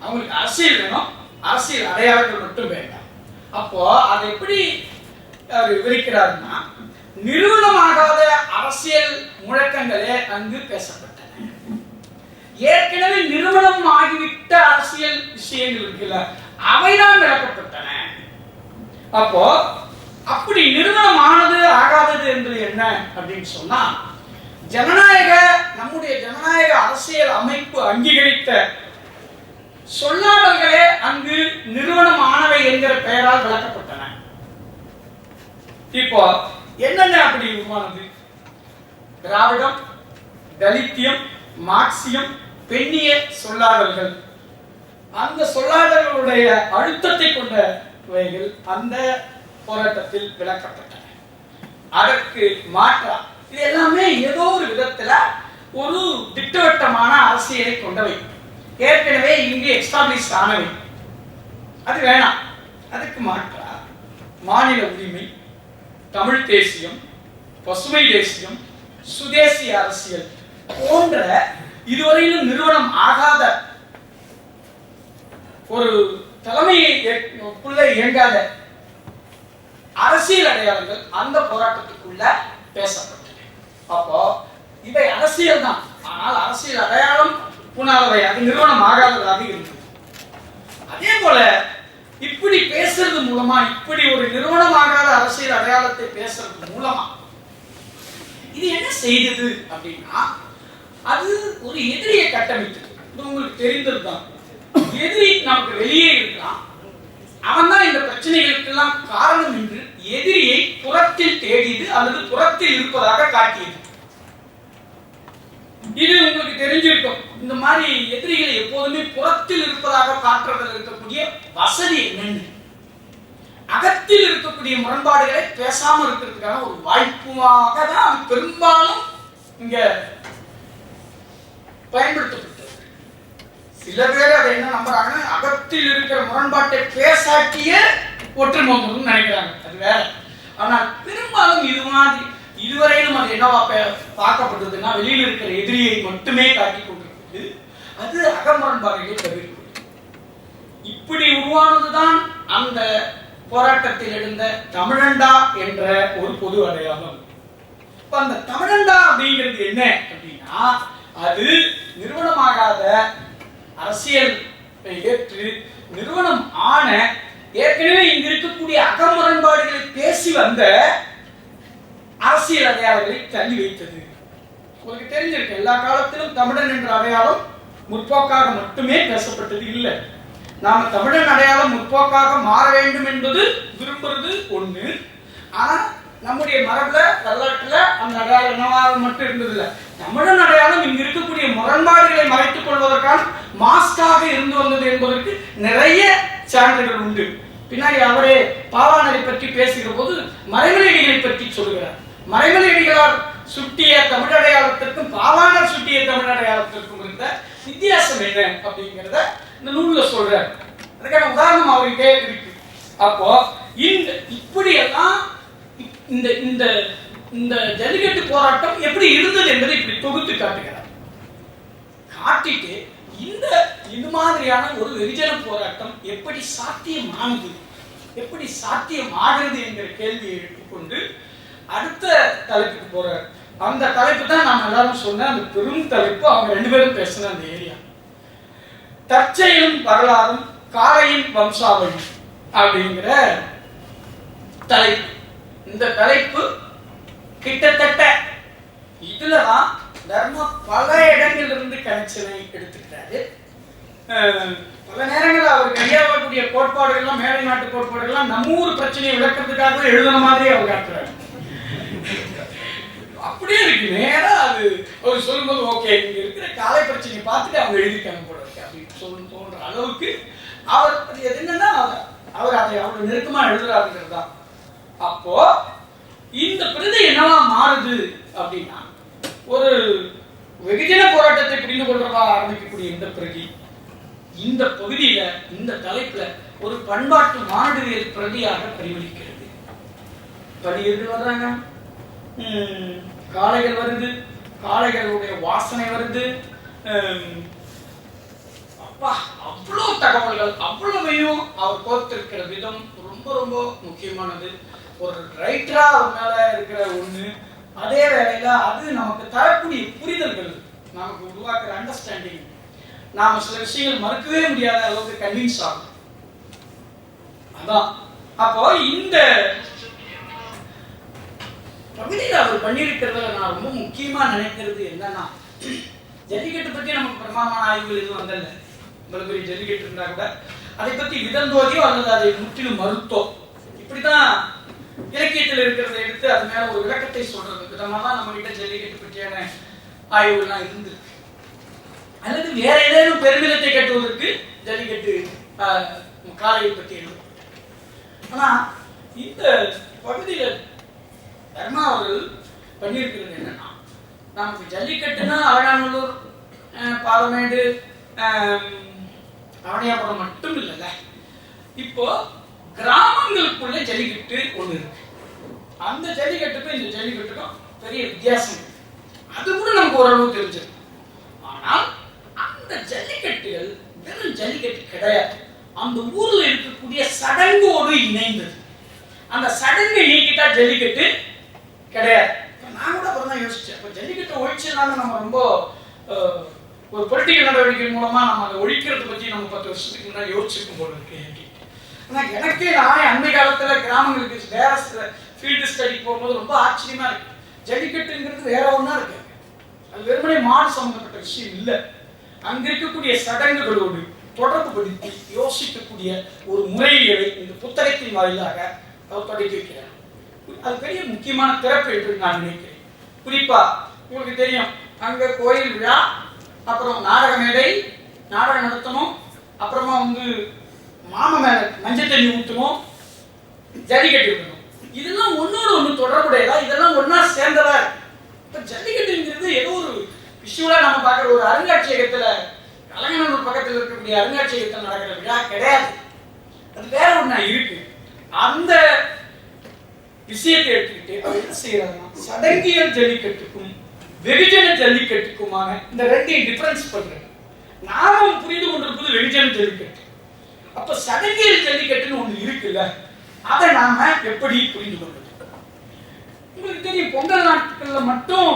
அவங்களுக்கு அரசியல் வேணும், அரசியல் அடையாளங்கள் மட்டும் வேண்டாம். அப்போ அதை எப்படி அவர் விவரிக்கிறாருன்னா, நிறுவனமாகாத அரசியல் முழக்கங்களே அங்கு பேசப்பட்டன. ஏற்கனவே நிறுவனம் ஆகிவிட்ட அரசியல் விஷயங்கள் இருக்குல்ல, அவைதான் விளக்கப்பட்டன. அப்போ அப்படி நிறுவனம் ஆனது ஆகாதது என்பது என்ன அப்படின்னு சொன்னா, நம்முடைய ஜனநாயக அரசியல் அமைப்பு அங்கீகரித்த சொல்லாடல்களே அங்கு நிறுவனம் ஆனவை என்கிற பெயரால் விளக்கப்பட்டன. இப்போ என்னென்ன அப்படி உருவானது? திராவிடம், தலித்தியம், மார்க்சியம், பெண்ணிய சொல்லாடல்கள். அந்த சொல்லாடல்களுடைய அழுத்தத்தை கொண்டவைகள் அந்த போராட்டத்தில் விளக்கப்பட்டன. அதற்கு மாற்றா இது எல்லாமே ஏதோ ஒரு விதத்துல ஒரு திட்டவட்டமான அரசியலை கொண்டவை, ஏற்கனவே இங்கு எஸ்டாப்ளிஷ் ஆனவை. அது வேணாம். அதுக்கு மாற்றா மாநில உரிமை, தமிழ் தேசியம், பசுமை தேசியம், சுதேசி அரசியல் போன்ற இதுவரையிலும் நிறுவனம் ஆகாத ஒரு தலைமைக்குள்ள இயங்காத அரசியல் அடையாளங்கள் அந்த போராட்டத்துக்குள்ள பேசப்பட்டன. அப்போ இவை அரசியல் தான், ஆனால் அரசியல் அடையாளம் புனாதவை, அது நிறுவனம் ஆகாததாக இருந்தது. அதே போல இப்படி பேசுறது மூலமா, இப்படி ஒரு நிறுவனமாகாத அரசியல் அடையாளத்தை பேசுறது மூலமா இது என்ன செய்தது அப்படின்னா, அது ஒரு எதிரியை கட்டமைத்தது. உங்களுக்கு தெரிந்ததுதான், எதிரி நமக்கு வெளியே இருக்கலாம், அவன் தான் இந்த பிரச்சனைகளுக்கெல்லாம் காரணம் என்று எதிரியை புறத்தில் தேடியது அல்லது புறத்தில் இருப்பதாக காட்டியது. இது உங்களுக்கு தெரிஞ்சிருக்கும். இந்த மாதிரி எதிரிகளை எப்போதுமே புறத்தில் இருப்பதாக காட்டுறதில் இருக்கக்கூடிய வசதி என்னன்னு, அகத்தில் இருக்கக்கூடிய முரண்பாடுகளை பேசாம இருக்கிறதுக்கான ஒரு வாய்ப்புமாக தான் பெரும்பாலும் இங்க பயன்படுத்தப்பட்டது. சில பேர் அதை என்ன நம்புறாங்க, அகத்தில் இருக்கிற முரண்பாட்டை பேசாட்டியே ஒற்றுமை வந்துடும் நினைக்கிறாங்க, அது வேற. ஆனால் பெரும்பாலும் இது மாதிரி இதுவரையிலும் அது என்னவா பார்க்கப்பட்டதுன்னா வெளியில் இருக்கிற எதிரியை மட்டுமே காட்டி கொண்டிருக்கிறது. அது அகமுரண்பாடுகளை தவிர்க்கிறது. இப்படி உருவானதுதான் அந்த போராட்டத்தில் எழுந்த தமிழண்டா என்ற ஒரு பொது அடையாளம். இப்ப அந்த தமிழண்டா அப்படிங்கிறது என்ன அப்படின்னா, அது நிறுவனமாகாத அரசியல் ஏற்று நிறுவனம் ஆன ஏற்கனவே இங்க இருக்கக்கூடிய அகமுரண்பாடுகளை பேசி வந்த அரசியல் அடையாளங்களை தள்ளி வைத்தது. உங்களுக்கு தெரிஞ்சிருக்கு, எல்லா காலத்திலும் தமிழன் என்ற அடையாளம் முற்போக்காக மட்டுமே பேசப்பட்டது இல்லை. நாம தமிழன் அடையாளம் முற்போக்காக மாற வேண்டும் என்பது விரும்புறது ஒண்ணு. ஆனா நம்முடைய மரபுல வரலாற்றுல அந்த அடையாளம் என்னவாக மட்டும் இருந்ததில்லை. தமிழன் அடையாளம் இங்க இருக்கக்கூடிய முரண்பாடுகளை மறைத்துக் கொள்வதற்கான மாஸ்காக இருந்து வந்தது என்பதற்கு நிறைய சான்றுகள் உண்டு. பின்னாடி அவரே பாவாணரை பற்றி பேசுகிற போது மறைமலையடிகளை பற்றி சொல்கிறார். மறைமலையடிகளார் சுட்டிய தமிழ் அடையாளத்திற்கும் பாவாணர் சுட்டிய தமிழ் அடையாளத்திற்கும் இருந்த வித்தியாசம் என்ன அப்படிங்கிறத இந்த நூல்ல சொல்றார். அதுக்கான உதாரணம் அவர்கிட்டே இருக்கு. அப்போ இந்த இப்படியெல்லாம் இந்த இந்த இந்த ஜல்லிக்கட்டு போராட்டம் எப்படி இருந்தது என்பதை இப்படி தொகுத்து காட்டுகிறார். காட்டிட்டு இந்த இது மாதிரியான ஒரு வெகுஜன போராட்டம் எப்படி சாத்தியமானது, எப்படி சாத்தியமாகிறது என்கிற கேள்வியை எடுத்துக்கொண்டு அடுத்த தலைப்புக்கு போறார். அந்த தலைப்பு தான் நாம் எல்லாரும் சொன்ன அந்த பெரும் தலைப்பு. அவங்க ரெண்டு பேரும் பேசின அந்த ஏரியா, தற்செயலும் வரலாறும் காளையின் வம்சாவளி அப்படிங்கிற தலைப்பு. இந்த தலைப்பு கிட்டத்தட்ட இதுலதான் தர்மா பல இடங்களிலிருந்து கனெக்ஷனை எடுத்துக்கிறாரு. பல நேரங்களில் அவர் கையாளக்கூடிய கோட்பாடுகள்லாம் மேலை நாட்டு கோட்பாடுகள்லாம் நம்ம ஊர் பிரச்சனையை விளக்கிறதுக்காக எழுதுன மாதிரி அவர் காட்டுறாரு. அப்படியே இருக்கு நேரா. அது அவர் சொல்லும்போது ஓகே இங்க இருக்கிற காலை பிரச்சனையை பார்த்துட்டு அவங்க எழுதிட்டாங்க போல இருக்கு அப்படின்னு சொல்லு தோன்ற அளவுக்கு அவர் அது என்னன்னா அவர் அதை அவ்வளவு நெருக்கமா எழுதுறாருங்கிறது தான். அப்போ இந்த பிரதி என்னவா மாறுது அப்படின்னா, ஒரு வெகுஜன போராட்டத்தை புரிந்து கொள்றதா ஆரம்பிக்கக்கூடிய இந்த பிரதி இந்த பகுதியில இந்த தலைப்புல ஒரு பண்பாட்டு மானுடவியல் பிரதியாக பிரதிபலிக்கிறது. படிகள் வர்றாங்க, காளைகள் வருது, காளைகளுடைய வாசனை வருது. அப்பா அவ்வளவு தகவல்கள், அவ்வளவையும் அவர் கோர்த்திருக்கிற விதம் ரொம்ப ரொம்ப முக்கியமானது. ஒரு ரைட்டரா அவர் மேல இருக்கிற ஒண்ணு, அதே வேளையில அது நமக்கு தரக்கூடிய புரிதல்கள், நமக்கு உருவாக்குற அண்டர்ஸ்டாண்டிங், நாம சில விஷயங்கள் மறுக்கவே முடியாத அளவுக்கு கன்வின்ஸ் ஆகும். அதான் அப்போ இந்த பகுதியில் அவர் பண்ணியிருக்கிறதுல நான் ரொம்ப முக்கியமா நினைக்கிறது என்னன்னா, ஜல்லிக்கட்டு பத்தி நமக்கு பிரமாமான ஆய்வுகள் எதுவும் வந்தல. இவ்வளவு பெரிய ஜல்லிக்கட்டு இருந்தா கூட அதை பத்தி விதந்தோதியோ அல்லது அதை முற்றிலும் மறுத்தோ இப்படிதான் இலக்கியத்தில் இருக்கிறத எடுத்து அது மேல ஒரு விளக்கத்தை சொல்றது விதமா தான் நம்ம கிட்ட ஜல்லிக்கட்டு பற்றியான ஆய்வுகள்லாம் இருந்திருக்கு. அல்லது வேற ஏதேனும் பெருமிதத்தை கட்டுவதற்கு ஜல்லிக்கட்டு காளையை பற்றி எழுதும். ஆனா இந்த பகுதியில தர்மா அவர்கள் பண்ணியிருக்கிறது என்னன்னா, நமக்கு ஜல்லிக்கட்டுனா அழகாநல்லூர், பாலமேடு, அவனியாபுரம் மட்டும் இல்லைல்ல, இப்போ கிராமங்களுக்குள்ள ஜல்லிக்கட்டு ஒண்ணு இருக்கு. அந்த ஜல்லிக்கட்டுக்கும் இந்த ஜல்லிக்கட்டுக்கும் பெரிய வித்தியாசம் இருக்கு. அது கூட நமக்கு ஓரளவு தெரிஞ்சிருக்கு. ஆனால் அந்த ஜல்லிக்கட்டுகள் வெறும் ஜல்லிக்கட்டு கிடையாது, அந்த ஊர்ல இருக்கக்கூடிய சடங்கோடு இணைந்தது. அந்த சடங்கை நீக்கிட்டா ஜல்லிக்கட்டு கிடையாது. நான் கூட அப்புறம் தான் யோசிச்சேன், இப்போ ஜல்லிக்கட்டை ஒழிச்சதுனால நம்ம ரொம்ப ஒரு பொலிட்டிக்கல் நடவடிக்கை மூலமா நம்ம அதை ஒழிக்கிறத பற்றி நம்ம 10 வருஷத்துக்கு முன்னாடி யோசிச்சிருக்கும் போல இருக்கு. ஆனால் எனக்கே நானே அண்மை காலத்துல கிராமங்களுக்கு வேற ஃபீல்டு ஸ்டடி போகும்போது ரொம்ப ஆச்சரியமா இருக்கு. ஜல்லிக்கட்டுங்கிறது வேற ஒன்றா இருக்கு, அது வெறுமனே மாடு சம்பந்தப்பட்ட விஷயம் இல்லை. அங்க இருக்கக்கூடிய சடங்குகளோடு தொடர்பு படுத்தி யோசிக்கக்கூடிய ஒரு முறைகளை இந்த புத்தகத்தின் வாயிலாக அவர் தொடங்கி வைக்கிறார். அது பெரிய முக்கியமான திறப்பு என்று நான் நினைக்கிறேன். குறிப்பா உங்களுக்கு தெரியும், அங்க கோயில் விழா, அப்புறம் நாடக மேடை, நாடகம் நடத்தணும், அப்புறமா மாம மேல மஞ்சள் தண்ணி ஊற்றணும், ஜல்லிக்கட்டு இருக்கணும். இதெல்லாம் ஒன்னோட ஒன்று தொடர்புடையதா, இதெல்லாம் ஒன்னா சேர்ந்ததா இருக்கு. இப்ப ஜல்லிக்கட்டுங்கிறது ஏதோ ஒரு விஷுவலா நம்ம பார்க்குற ஒரு அருங்காட்சியகத்துல கலைஞனூர் பக்கத்தில் இருக்கக்கூடிய அருங்காட்சியகத்தில் நடக்கிற விழா கிடையாது, அது வேற ஒண்ணா இருக்கு. அந்த விஷயத்தை எடுத்துக்கிட்டு அவர் என்ன செய்யறாருன்னா சடங்கியல் ஜல்லிக்கட்டுக்கும் வெகுஜன ஜல்லிக்கட்டுக்குமான இந்த ரெண்டையும் டிஃபரன்ஸ் பண்றாங்க. நாமும் புரிந்து கொண்டிருப்பது வெகுஜன ஜல்லிக்கட்டு. அப்ப சடங்கியல் ஜல்லிக்கட்டுன்னு ஒண்ணு இருக்குல்ல, அதை நாம எப்படி புரிந்து கொள்வது? உங்களுக்கு தெரியும், பொங்கல் நாட்கள்ல மட்டும்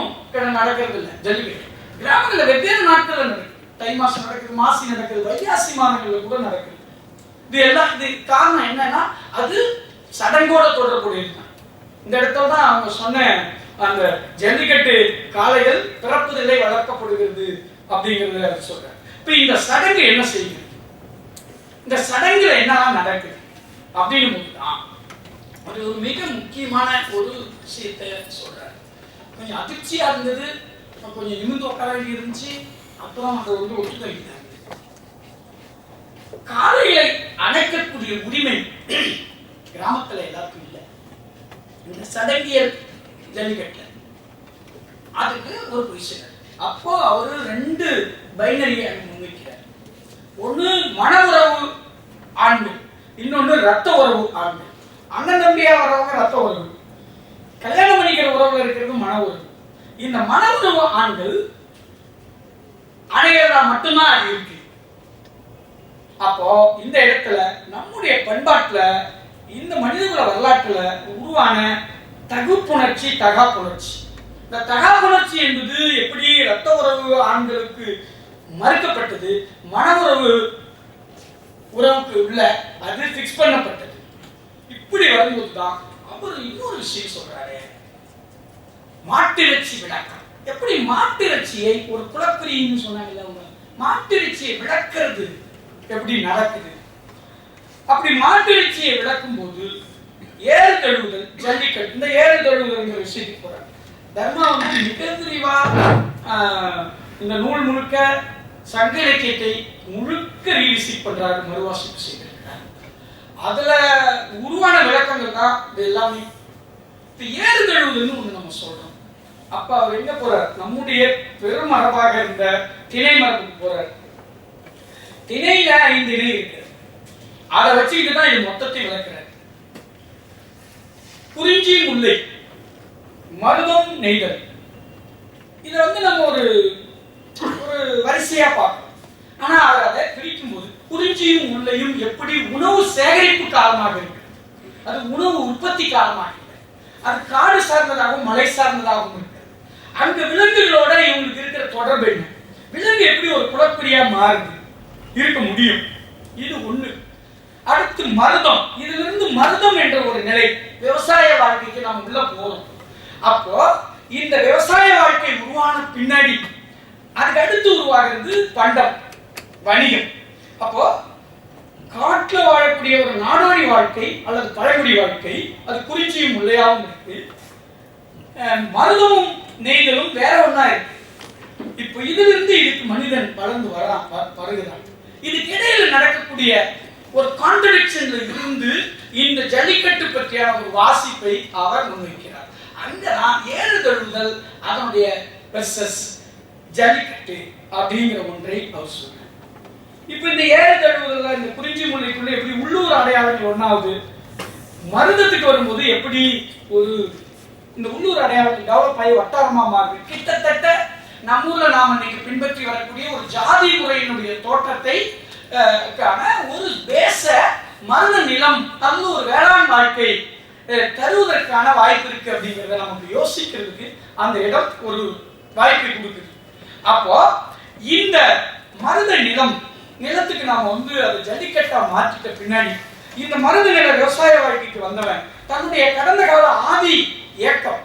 நடக்கிறது இல்லை ஜல்லிக்கட்டு. கிராமங்கள்ல வெவ்வேறு நாட்கள்ல நடக்குது. தை மாசம் நடக்குது, மாசி நடக்குது, வைகாசி மாதங்கள்ல கூட நடக்குது. இது எல்லாம் இது காரணம் என்னன்னா அது சடங்கோட தொடர்புடையது. இந்த இடத்துல தான் அவங்க சொன்ன அந்த ஜல்லிக்கட்டு காளைகள் பிறப்பதில்லை வளர்க்கப்படுகிறது அப்படிங்கிறத சொல்றாங்க. இப்ப இந்த சடங்கு என்ன செய்யுது, இந்த சடங்குல என்னெல்லாம் நடக்குது அப்படின்னு போதுதான் அது ஒரு மிக முக்கியமான ஒரு விஷயத்தை சொல்றாரு. கொஞ்சம் அதிர்ச்சியா இருந்தது, கொஞ்சம் நிமிர்ந்து உட்கார வேண்டி இருந்துச்சு. அப்புறம் அதை ஒத்துக்கிட்டாங்க. காளைகளை அணைக்கக்கூடிய உரிமை கிராமத்துல எல்லாருக்கும் இல்லை. இந்த சடங்கியல் ஜல்லிக்கட்டு அதுக்கு ஒரு பொசிஷன். அப்போ அவரு 2 பைனரியை முன்வைக்கிறார். ஒண்ணு மன உறவு ஆண்கள், இன்னொன்னு ரத்த உறவு ஆண்கள். அண்ணன் தம்பியா வரவங்க ரத்த உறவு, கல்யாணம் பண்ணிக்கிற உறவுல இருக்கிறது மன உறவு. இந்த மன உறவு ஆண்கள் அணைகிறதா மட்டும்தான் அது இருக்கு. அப்போ இந்த இடத்துல நம்முடைய பண்பாட்டுல இந்த மனிதகுல வரலாற்றுல உருவான தகுப்புணர்ச்சி தகாப்புணர்ச்சி, இந்த தகாப்புணர்ச்சி என்பது எப்படி ரத்த உறவு ஆண்களுக்கு மறுக்கப்பட்டது, மன உறவு உறவுக்கு உள்ள அது பிக்ஸ் பண்ணப்பட்டது. இப்படி வரும்போதுதான் அவர் இன்னொரு விஷயம் சொல்றாரு, மாட்டிறைச்சி விளக்கம். எப்படி மாட்டிறைச்சியை ஒரு குலப்பிரின்னு சொன்னாங்கல்ல, அவங்க மாட்டிறைச்சியை விளக்கிறது எப்படி நடக்குது? அப்படி மாட்டிறைச்சியை விளக்கும் போது ஏறு தழுவுதல் ஜல்லிக்கட்டு, இந்த ஏறு தழுவுதல் விஷயத்துக்கு போறாங்க. தர்மா வந்து மிக விரிவா இந்த நூல் முழுக்க சங்க இலக்கியத்தை முழுக்க ரீவிசிட் பண்றாரு, மறுவாசிப்பு செய்திருக்கிறார். அதுல உருவான விளக்கங்கள் தான் இது எல்லாமே. இப்ப ஏறு தழுவுதல்னு ஒண்ணு நம்ம சொல்றோம். அப்ப அவர் எங்க போறார், நம்முடைய பெருமரபாக இருந்த திணை மரபுக்கு போறார். திணையில 5 இணை இருக்கு, அதை வச்சுக்கிட்டு தான் இது மொத்தத்தை விளக்குறாரு. குறிஞ்சி முல்லை மருதம் நெய்தல், இதை வந்து நம்ம ஒரு வரிசையா பார்க்கணும். ஆனா அவர் அதை பிரிக்கும் போது குறிஞ்சியும் முல்லையும் எப்படி உணவு சேகரிப்பு காரணமாக இருக்கு, அது உணவு உற்பத்தி காரணமாக இல்லை, அது காடு சார்ந்ததாகவும் மலை சார்ந்ததாகவும் இருக்கு. அங்க விலங்குகளோட இவங்களுக்கு இருக்கிற தொடர்பு என்ன, விலங்கு எப்படி ஒரு குலப்பிரியா மாறுது இருக்க முடியும், இது ஒண்ணு. அடுத்து மருதம், இதுல இருந்து மருதம் என்ற ஒரு நிலை விவசாய வாழ்க்கைக்கு நாம் உள்ள போறோம். அப்போ இந்த விவசாய வாழ்க்கை உருவான பின்னாடி அதுக்கு அடுத்து உருவாகிறது பண்டம் வணிகம். அப்போ காட்டுல வாழக்கூடிய ஒரு நாடோடி வாழ்க்கை அல்லது பழங்குடி வாழ்க்கை அது குறிஞ்சியும் முல்லையாவும் இருக்கு, மருதமும் நெய்தலும் வேற ஒண்ணா இருக்கு. இப்போ இதுல இருந்து இதுக்கு மனிதன் வளர்ந்து வருகிறான். இதுக்கு இடையில நடக்கக்கூடிய ஒரு கான்ட்ரடிக்ஷன்ல இருந்து இந்த ஜல்லிக்கட்டு பற்றியான ஒரு வாசிப்பை அவர் முன்வைக்கிறார். அங்கதான் ஏறு தழுவுதல் அதனுடைய வெர்சஸ் ஜல்லிக்கட்டு அப்படிங்கிற ஒன்றை அவர் சொல்றார். இப்ப இந்த ஏறு தழுவுதல்ல இந்த குறிஞ்சி முல்லைக்குள்ள எப்படி உள்ளூர் அடையாளங்கள் ஒண்ணாவது, மருதத்துக்கு வரும்போது எப்படி ஒரு இந்த உள்ளூர் அடையாளங்கள் டெவலப் ஆகி வட்டாரமா மாறுது. கிட்டத்தட்ட நம்ம ஊர்ல நாம இன்னைக்கு பின்பற்றி வரக்கூடிய ஒரு ஜாதி முறையினுடைய தோற்றத்தை ஒரு பேச மருத நிலம் தந்து ஒரு வேளாண் வாழ்க்கை தருவதற்கான வாய்ப்பு இருக்கு அப்படிங்கிறத நமக்கு யோசிக்கிறதுக்கு அந்த இடம் ஒரு வாய்ப்பை கொடுக்குது. அப்போ இந்த மருத நிலத்துக்கு நாம வந்து அதை ஜல்லிக்கட்டா மாற்றிட்ட பின்னாடி இந்த மருத நில விவசாய வாழ்க்கைக்கு வந்தவன் தன்னுடைய கடந்த கால ஆதி ஏக்கம்,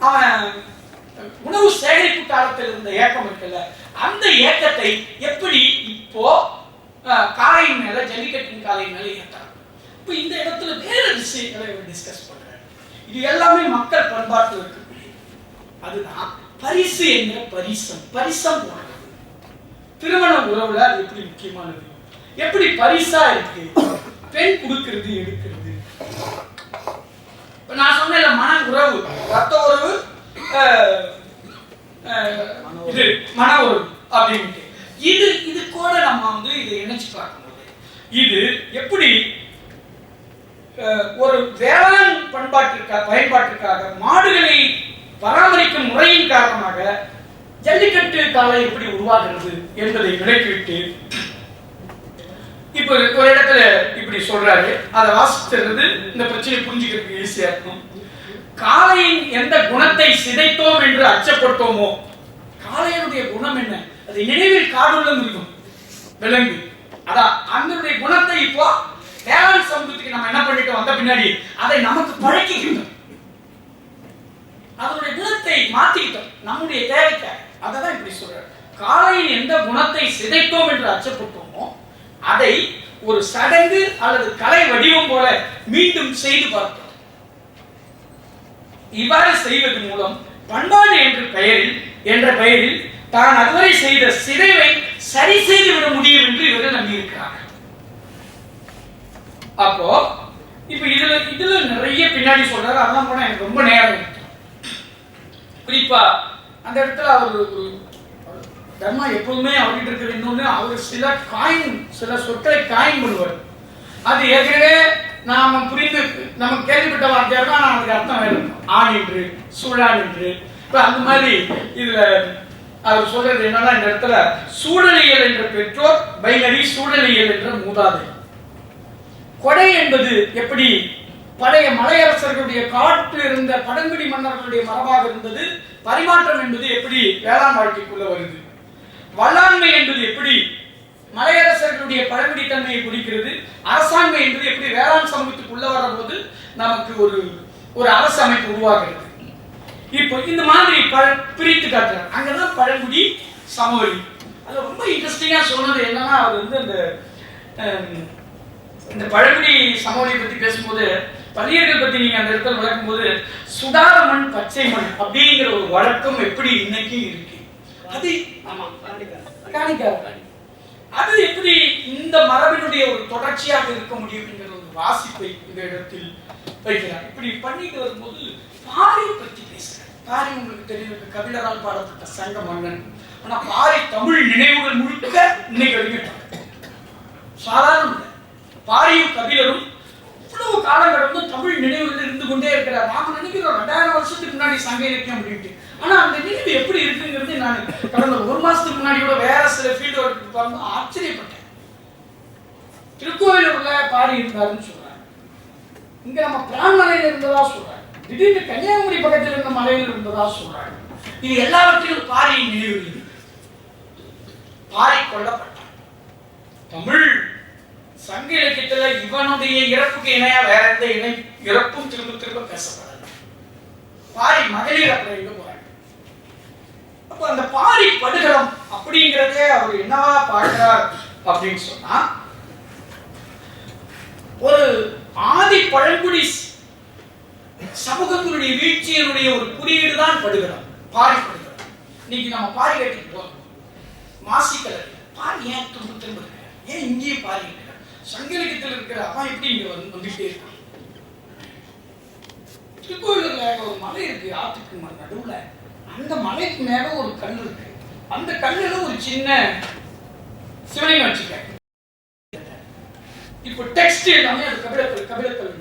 அவன் உணவு சேகரிப்பு காலத்தில் இருந்த ஏக்கம் இருக்குல்ல, அந்த ஏக்கத்தை எப்படி இப்போ காளையின் மேல ஜல்லிக்கட்டின் காளையின் மேல ஏற்றாங்க. இப்போ இந்த இடத்துல வேற விஷயங்களை டிஸ்கஸ் பண்றாரு. இது எல்லாமே மக்கள் பண்பாட்டில் இருக்கக்கூடிய அதுதான் பரிசு என்கிற பரிசம் போடுறது. திருமண உறவுல அது எப்படி முக்கியமானது, எப்படி பரிசா இருக்கு பெண் கொடுக்கிறது எடுக்கிறது. இப்ப நான் சொன்ன மன உறவு ரத்த உறவு இது மன உறவு அப்படின்ட்டு இது கூட நம்ம இதை இணைச்சு பார்க்கும்போது இது எப்படி ஒரு வேளாண் பயன்பாட்டிற்காக மாடுகளை பராமரிக்கும் முறையின் காரணமாக ஜல்லிக்கட்டு காலை எப்படி உருவாகிறது என்பதை விளக்கிவிட்டு இப்ப ஒரு இடத்துல இப்படி சொல்றாரு. அதை வாசிக்கிறது இந்த பிரச்சனை புரிஞ்சுக்கிறதுக்கு ஈஸியா இருக்கும். காளையின் எந்த குணத்தை சிதைத்தோம் என்று அச்சப்பட்டோமோ, காளையனுடைய குணம் என்ன, அது நினைவில் காடுள்ளம் இருக்கும் விலங்கு. அதான் அதனுடைய குணத்தை இப்போ வேளாண் சமூகத்துக்கு நம்ம என்ன பண்ணிட்டோம், வந்த பின்னாடி அதை நமக்கு பழக்கிக்கிட்டோம், அதனுடைய குணத்தை மாத்திக்கிட்டோம் நம்முடைய தேவைக்காக. அதான் இப்படி சொல்றாரு. காளையின் எந்த குணத்தை சிதைத்தோம் என்று அச்சப்பட்டோமோ அதை ஒரு சடங்கு அல்லது கலை வடிவம் போல மீண்டும் செய்து பார்த்தோம். இவ்வாறு செய்வது மூலம் பண்பாடு என்ற பெயரில் தான் அதுவரை செய்த சிதைவை சரி செய்து விட முடியும் என்று இவர்கள் நம்பியிருக்கிறார்கள். அப்போ இப்ப இதுல நிறைய பின்னாடி சொல்றாரு. அதெல்லாம் போனா எனக்கு ரொம்ப நேரம் இருக்கு. குறிப்பா அந்த இடத்துல அவர் தர்மா எப்பவுமே அவர்கிட்ட இருக்கிற இன்னொன்னு, அவர் சில சொற்களை காயின் பண்ணுவார். அது ஏற்கனவே நாம நம்ம கேள்விப்பட்ட வார்த்தையா இருக்கும், ஆனா அதுக்கு அர்த்தம் வேற இருக்கும். ஆண் என்று, சூழான் என்று. இப்ப அந்த மாதிரி இதுல அவர் சொல்றது என்னன்னா, இந்த இடத்துல சூழலியல் என்ற பெற்றோர், பைனரி சூழலியல் என்ற மூதாதை. கொடை என்பது எப்படி பழைய மலையரசர்களுடைய காட்டில் இருந்த பழங்குடி மன்னர்களுடைய மரபாக இருந்தது. பரிமாற்றம் என்பது எப்படி வேளாண் வாழ்க்கைக்குள்ள வருது. வல்லாண்மை என்பது எப்படி மலையரசர்களுடைய பழங்குடி தன்மையை குறிக்கிறது. அரசாண்மை என்பது எப்படி வேளாண் சமூகத்துக்குள்ள வரும்போது நமக்கு ஒரு அரசு அமைப்பு உருவாகிறது. இப்போ இந்த மாதிரி பிரித்து காட்டுறாங்க. அங்கதான் பழங்குடி சமவெளி. அது ரொம்ப இன்ட்ரெஸ்டிங்கா சொன்னது என்னன்னா, அவர் இந்த பழங்குடி சமவெளியை பத்தி பேசும்போது பள்ளியர்கள் பத்தி நீங்க அந்த இடத்துல வளர்க்கும் போது சுடாத மண் பச்சை மண் அப்படிங்கிற ஒரு வழக்கம் எப்படி இன்னைக்கு இருக்கு. அது அது எப்படி இந்த மரபினுடைய ஒரு தொடர்ச்சியாக இருக்க முடியும் என்கிற ஒரு வாசிப்பை இந்த இடத்தில் வைக்கிறார். இப்படி பண்ணிட்டு வரும்போது பாரி பத்தி பேசுறார். பாரி உங்களுக்கு தெரியும், கபிலரால் பாடப்பட்ட சங்க மன்னன். ஆனா பாரி தமிழ் நினைவுகள் முழுக்க இன்னைக்கு வரைக்கும் சாதாரண பாரியும் கபிலரும் இவ்வளவு காலம் கடந்து தமிழ் நினைவுகள் இருந்து கொண்டே இருக்கிறார். நாம நினைக்கிறோம் 2000 வருஷத்துக்கு முன்னாடி சங்க இலக்கியம் அப்படின்ட்டு. ஆனா அந்த நினைவு எப்படி இருக்குங்கிறது நான் கடந்த 1 மாசத்துக்கு முன்னாடி கூட வேற சில ஃபீல்டு ஒர்க்கு பார்த்து ஆச்சரியப்பட்டேன். திருக்கோயிலூர்ல பாரி இருந்தாருன்னு சொல்றாங்க, இங்க நம்ம பிரான்மலையில இருந்ததா சொல்றாங்க, திடீர்னு கன்னியாகுமரி பக்கத்தில் இருந்த மலையில் இருந்ததா சொல்றாங்க. இது எல்லாவற்றிலும் பாரியின் நினைவுகள். பாரி கொல்லப்பட்டார். தமிழ் சங்க இலக்கியத்துல இவனுடைய இறப்புக்கு இணையா வேற எந்த இறப்பும் திரும்ப திரும்ப பேசப்படாது. பாரி மகளிர் அப்படி போறாங்க. அப்ப அந்த பாரி படுகளம் அப்படிங்கிறதே அவர் என்னவா பார்க்கிறார் அப்படின்னு சொன்னா, ஒரு ஆதி பழங்குடி சமூகத்தினுடைய வீழ்ச்சியினுடைய ஒரு குறியீடு தான் படுகளம், பாரி படுகளம். இன்னைக்கு நம்ம பாரி கட்டிட்டு போறோம், மாசிக்கலர் பாரி ஏன் திரும்ப திரும்ப இருக்கிற, ஏன் இங்கேயும் பாரி இருக்கிற, சங்க இலக்கியத்தில் இருக்கிற அவன் எப்படி இங்க வந்துட்டே இருக்கான். திருக்கோயிலூர்ல ஒரு மலை இருக்கு, ஆத்துக்கு நடுவுல. அந்த மலைக்கு மேல ஒரு கல் இருக்கு. அந்த கல்லுல ஒரு சின்ன சிவலிங்கம் வச்சுக்க. இப்போ டெக்ஸ்ட் எல்லாமே அது கபிலக்கல்.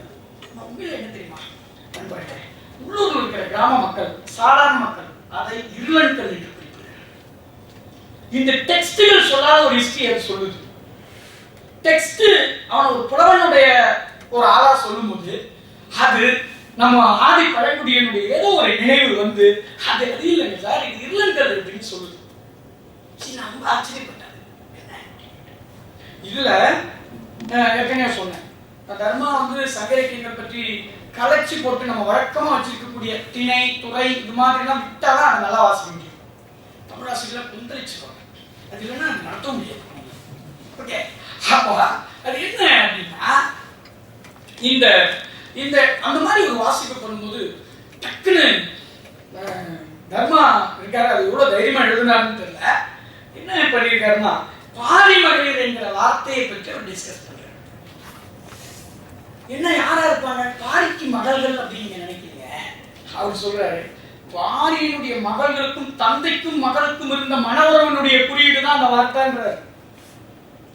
உண்மையில என்ன தெரியுமா நண்பர்களே, உள்ளூர்ல இருக்கிற கிராம மக்கள், சாதாரண மக்கள் அதை இருளன் கல் என்று குறிப்பிடுறாங்க. இந்த டெக்ஸ்டுகள் சொல்லாத ஒரு ஹிஸ்டரி அது சொல்லுது. டெக்ஸ்ட் அவன் ஒரு புலவனுடைய ஒரு ஆளா சொல்லும்போது அது நம்ம ஆதி பழங்குடியினுடைய ஏதோ ஒரு நினைவு வந்து அது இல்லைங்க சார், இது இருளன்கள் அப்படின்னு சொல்லுது. நான் ரொம்ப ஆச்சரியப்பட்டேன். இதுல ஏற்கனவே சொன்னேன், தர்மா சங்க இலக்கியங்கள் பற்றி கலைச்சி போட்டு நம்ம வழக்கமா வச்சிருக்கக்கூடிய திணை துறை இது மாதிரி எல்லாம் விட்டாதான் அதை நல்லா வாசிக்க முடியும். தமிழாசிரியர்களை கொந்தளிச்சுக்கோங்க, அது இல்லைன்னா நடத்த முடியாது. ஓகே, அப்போ அது என்ன அப்படின்னா, இந்த இந்த அந்த மாதிரி ஒரு வாசிப்பு பண்ணும்போது டக்குன்னு தர்மா இருக்காரு, அது எவ்வளவு தைரியமா எழுதினாருன்னு தெரியல. என்ன பண்ணியிருக்காருன்னா, பாரி மகளிர் என்கிற வார்த்தையை பற்றி அவர் டிஸ்கஸ் பண்றாரு. என்ன யாரா இருப்பாங்க பாரிக்கு மகள்கள் அப்படின்னு நினைக்கிறீங்க? அவர் சொல்றாரு, பாரியினுடைய மகள்களுக்கும் தந்தைக்கும் மகளுக்கும் இருந்த மனவரவனுடைய குறியீடு தான் தான் அந்த வார்த்தைன்றார்.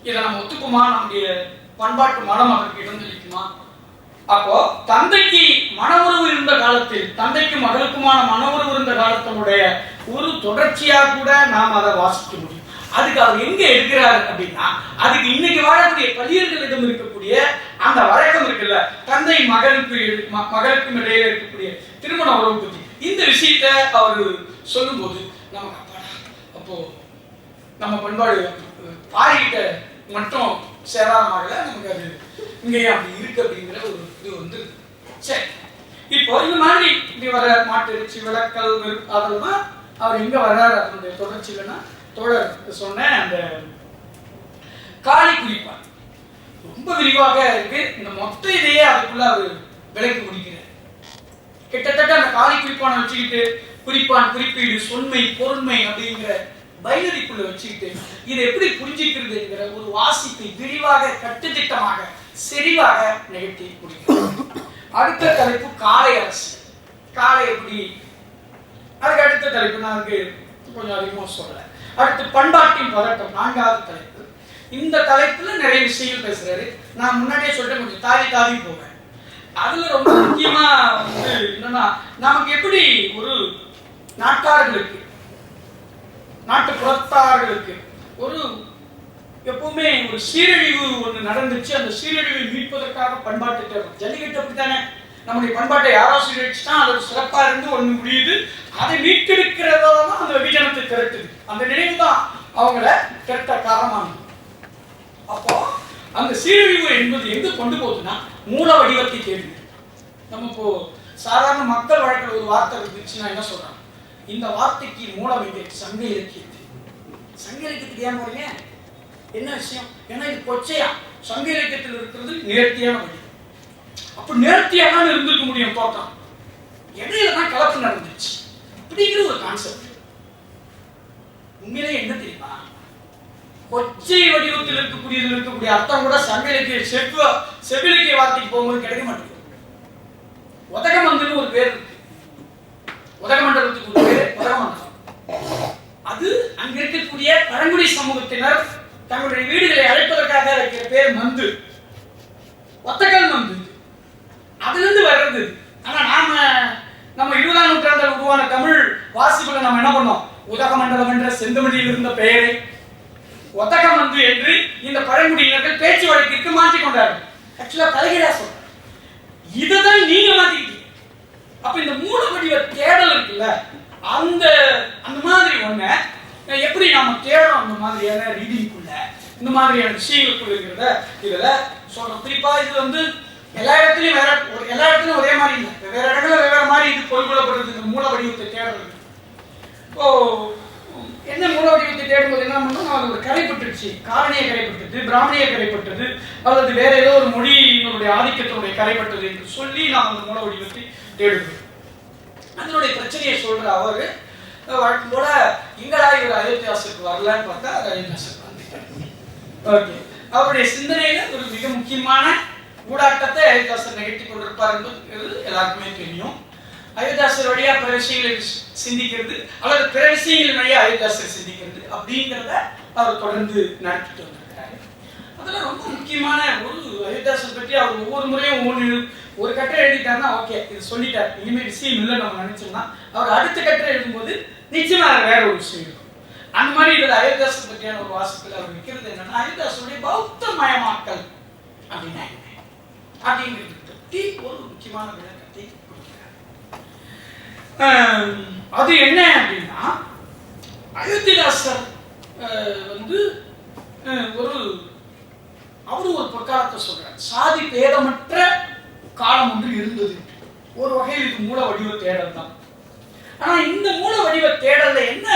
இதை நம்ம ஒத்துக்குமா? நம்முடைய பண்பாட்டு மனம் அதற்கு இடந்தளிக்குமா? அப்போ தந்தைக்கு மன உறவு இருந்த காலத்தில், தந்தைக்கு மகளுக்குமான மன உறவு இருந்த காலத்தினுடைய ஒரு தொடர்ச்சியா கூட நாம் அதை வாசிக்க முடியும். அதுக்கு அவர் எங்க எடுக்கிறாரு அப்படின்னா, அதுக்கு இன்னைக்கு வாழக்கூடிய பள்ளியர்களிடம் இருக்கக்கூடிய அந்த வழக்கம் இருக்குல்ல, தந்தை மகளுக்கும் இடையில இருக்கக்கூடிய திருமண உறவு பற்றி இந்த விஷயத்தை அவர் சொல்லும்போது நமக்கு அப்போ நம்ம பண்பாடு பாரிகிட்ட மட்டும் சேதாரமாகல, நமக்கு அது இங்கேயும் அப்படி இருக்கு அப்படிங்கிற ஒரு இது வந்து. சரி, இப்போ இந்த மாதிரி இப்படி வர மாட்டு இறைச்சி விளக்கல் அதெல்லாம் அவர் எங்க வர்றாரு அதனுடைய தொடர்ச்சி இல்லைன்னா, தோழர் சொன்ன அந்த காளி குறிப்பான் ரொம்ப விரிவாக இருக்கு. இந்த மொத்த இதையே அதுக்குள்ள அவர் விளக்கி முடிக்கிறார். கிட்டத்தட்ட அந்த காளி குறிப்பானை வச்சுக்கிட்டு குறிப்பான், குறிப்பீடு, சொன்மை, பொருண்மை அப்படிங்கிற பைனரிக்குள்ள வச்சுக்கிட்டு இதை எப்படி புரிஞ்சிக்கிறதுங்கிற ஒரு வாசிப்பை விரிவாக கட்டுத்திட்டமாக செறிவாக நிகழ்த்தி முடிக்கிறார். அடுத்த தலைப்பு காளை அரசியல். காளை எப்படி, அதுக்கு அடுத்த தலைப்பு நான் கொஞ்சம் அதிகமாக சொல்றேன். அடுத்து பண்பாட்டின் பதட்டம், 4வது தலைப்பு. இந்த தலைப்புல நிறைய விஷயங்கள் பேசுறாரு. நான் முன்னாடியே சொல்லிட்டு கொஞ்சம் தாவி போவேன். அதுல ரொம்ப முக்கியமா வந்து என்னன்னா, நமக்கு எப்படி ஒரு நாட்டார்களுக்கு, நாட்டு புறத்தார்களுக்கு ஒரு எப்பவுமே ஒரு சீரழிவு ஒன்று நடந்துச்சு. அந்த சீரழிவை மீட்பதற்காக பண்பாட்டு தேவை. ஜல்லிக்கட்டு அப்படித்தானே, நம்முடைய பண்பாட்டை யாரோ சீரழிச்சுட்டா அது சிறப்பா இருந்து ஒன்று முடியுது. அதை மீட்டெடுக்கிறதா தான் அந்த விஜனத்தை திரட்டுது. அந்த நினைவு தான் அவங்கள திரட்ட காரணமானது. அப்போ அந்த சீரழிவு என்பது எங்க கொண்டு போகுதுன்னா, மூல வடிவத்தை தேடி. நம்ம இப்போ சாதாரண மக்கள் வழக்கில் ஒரு வார்த்தை இருந்துச்சுன்னா என்ன சொல்றாங்க, இந்த வார்த்தைக்கு மூலம் எங்கே? சங்க இலக்கியத்தில். சங்க இலக்கியத்துக்கு ஏன் போறீங்க? என்ன விஷயம்? ஏன்னா இது கொச்சையா. சங்க இலக்கியத்தில் இருக்கிறது நேர்த்தியான வழி. அப்ப நேர்த்தியாக இருந்திருக்க முடியும் தோட்டம், இடையில தான் கலப்பு நடந்துச்சு அப்படிங்கிற ஒரு கான்செப்ட். உண்மையிலே என்ன தெரியுமா, கொச்சை வடிவத்தில் இருக்கக்கூடிய அர்த்தம் கூட சங்க இலக்கிய செவ்விலக்கிய வார்த்தைக்கு போகும்போது கிடைக்க மாட்டேங்குது. உதகமந்தன்னு ஒரு பேர் இருக்கு. உதகமண்டலத்துக்கு ஒரு பேர் உதகமண்டலம். அது அங்க இருக்கக்கூடிய பழங்குடி சமூகத்தினர் தங்களுடைய வீடுகளை அழைப்பதற்காக வைக்கிற பேர் மந்து, ஒத்தக்கல் மந்து. அதுல இருந்து வர்றது. ஆனா நம்ம 20ஆம் நூற்றாண்டில் உருவான தமிழ் வாசிப்புல நம்ம என்ன பண்ணோம், உதகமண்டலம் என்ற செந்தமிழில் இருந்த பெயரை ஒத்தகமந்து என்று இந்த பழங்குடியினர்கள் பேச்சு வழக்கிற்கு மாற்றிக் கொண்டார்கள். ஆக்சுவலா தலைகீழா சொல்ற இதுதான் நீங்க மாத்திக்கிட்டீங்க. அப்ப இந்த மூல வடிவ தேடல் இருக்குல்ல, அந்த மாதிரி ஒண்ணு எப்படி நாம தேடுறோம், அந்த மாதிரியான ரீடிங்குள்ள, இந்த மாதிரியான விஷயங்களுக்குள்ளங்கிறத இதுல சொல்றோம். குறிப்பா இது வந்து எல்லா இடத்துலயும் ஒரே மாதிரி இல்லை, வெவ்வேறு இடங்கள்ல வெவ்வேறு மாதிரி இது கொள்கொள்ளப்படுறது. இந்த மூல வடிவத்தை தேடுறது. இப்போ என்ன மூல வடிவத்தை தேடும்போது என்ன பண்ணோம், அது ஒரு கரைப்பட்டுருச்சு, காரணிய கரைப்பட்டது, பிராமணிய கரைப்பட்டது, அல்லது வேற ஏதோ ஒரு மொழியினுடைய ஆதிக்கத்தினுடைய கரைப்பட்டது என்று சொல்லி நாம் அந்த மூல வடிவத்தை தேடுகிறோம். அதனுடைய பிரச்சனையை சொல்ற அவரு வழக்கம் போல இங்கடா இவர் அயோத்தியாசுக்கு வரலன்னு பார்த்தா அது அயோத்தியாசுக்கு வந்துட்டார். ஓகே, அவருடைய சிந்தனையில ஒரு மிக முக்கியமான ஊடாட்டத்தை அயோத்தியாசர் நிகழ்த்தி கொண்டிருப்பார் என்பது எல்லாருக்குமே தெரியும். அயோத்தியாசர் வழியா பிற விஷயங்களை சிந்திக்கிறது அல்லது பிற விஷயங்கள் வழியா அயோத்தியாசர் சிந்திக்கிறது அப்படிங்கிறத அவர் தொடர்ந்து நடத்திட்டு வந்திருக்காரு. அதுல ரொம்ப முக்கியமான ஒரு அயோத்தியாசர் பற்றி அவர் ஒவ்வொரு முறையும் ஒரு கட்டுரை எழுதிட்டாருன்னா ஓகே இது சொல்லிட்டார், இனிமேல் விஷயம் இல்லை நம்ம நினைச்சோம்னா அவர் அடுத்த கட்டுரை எழுதும்போது நிச்சயமா வேற ஒரு விஷயம் இருக்கும். அந்த மாதிரி இதுல அயோத்தியாசர் பற்றியான ஒரு வாசத்தில் அவர் வைக்கிறது என்னன்னா, அயோத்தியாசருடைய பௌத்த மயமாக்கல் அப்படின்னா என்ன அப்படிங்கிறது பற்றி ஒரு முக்கியமான விளக்கத்தை கொடுக்கிறார். அது என்ன அப்படின்னா, அயோத்திதாசர் வந்து அவரு ஒரு பிரகாரத்தை சொல்றார். சாதி பேதமற்ற காலம் ஒன்று இருந்தது. ஒரு வகையில் இது மூல வடிவ தேடல் தான். ஆனா இந்த மூல வடிவ தேடல்ல என்ன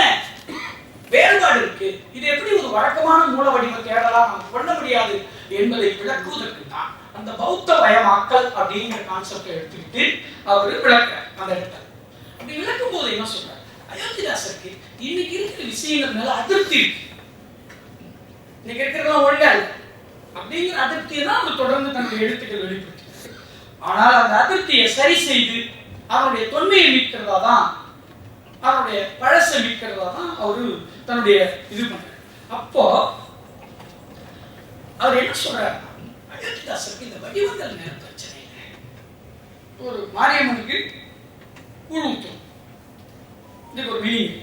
வேறுபாடு இருக்கு, இது எப்படி ஒரு வழக்கமான மூல வடிவ தேடலா நாம் கொள்ள முடியாது என்பதை விளக்குவதற்கு தான் அந்த பௌத்த பயமாக்கல் அப்படிங்கிற கான்செப்டை எடுத்துக்கிட்டு அவர் விளக்குறார். அந்த இடத்துல அப்படி விளக்கும் போது என்ன சொல்றார், அயோத்திதாசருக்கு இன்னைக்கு இருக்கிற விஷயங்கள் மேல அதிருப்தி இருக்கு, இன்னைக்கு இருக்கிறதெல்லாம் ஒழுங்கா இல்லை அப்படிங்கிற அதிருப்தியை தான் அவர் தொடர்ந்து தன்னுடைய எழுத்துக்கள் வெளிப்படுத்தி. ஆனால் அந்த அதிருப்தியை சரி செய்து அவருடைய தொன்மையை மீட்கிறதா தான், அவருடைய பழசை மீட்கிறதா தான் அவரு தன்னுடைய இது பண்றார். அப்போ அவர் என்ன சொல்றாரு, அயோத்திதாசருக்கு இந்த வடிவங்கள் மேல பிரச்சனை இல்லை. ஒரு மாரியம்மனுக்கு கூழ் ஊற்றும், இதுக்கு ஒரு மீனிங்.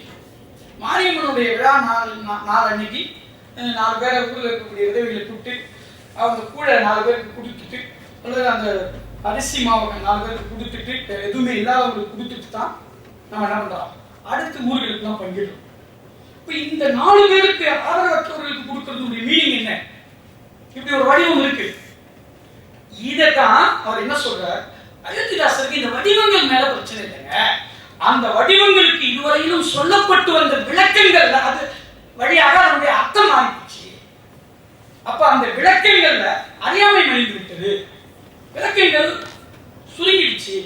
மாரியம்மனுடைய விழா நாள் அன்னைக்கு 4 பேரை ஊரில் இருக்கக்கூடிய உதவிகளை கூப்பிட்டு அவங்க கூட 4 பேருக்கு கொடுத்துட்டு, அல்லது அந்த அரிசி மாவை 4 பேருக்கு கொடுத்துட்டு, எதுவுமே இல்லாதவங்களுக்கு கொடுத்துட்டு தான் நம்ம என்ன பண்ணுறோம், அடுத்த ஊர்களுக்கு தான் பங்கிடுறோம். இப்போ இந்த 4 பேருக்கு ஆதரவற்றவர்களுக்கு கொடுக்கறதுடைய மீனிங் என்ன? இப்படி ஒரு வடிவம் இருக்கு. இதைத்தான் அவர் என்ன சொல்றார், அயோத்திதாசருக்கு இந்த வடிவங்கள் மேல பிரச்சனை இல்லைங்க, அந்த வடிவங்களுக்கு இதுவரையிலும் சொல்லப்பட்டு வந்த விளக்கங்கள் அது வழியாக அதனுடைய அர்த்தம் ஆகிடுச்சு. அப்ப அந்த விளக்கங்கள்ல அறியாமை மறைந்து விட்டது, விளக்கங்கள் சுருங்கிடுச்சு.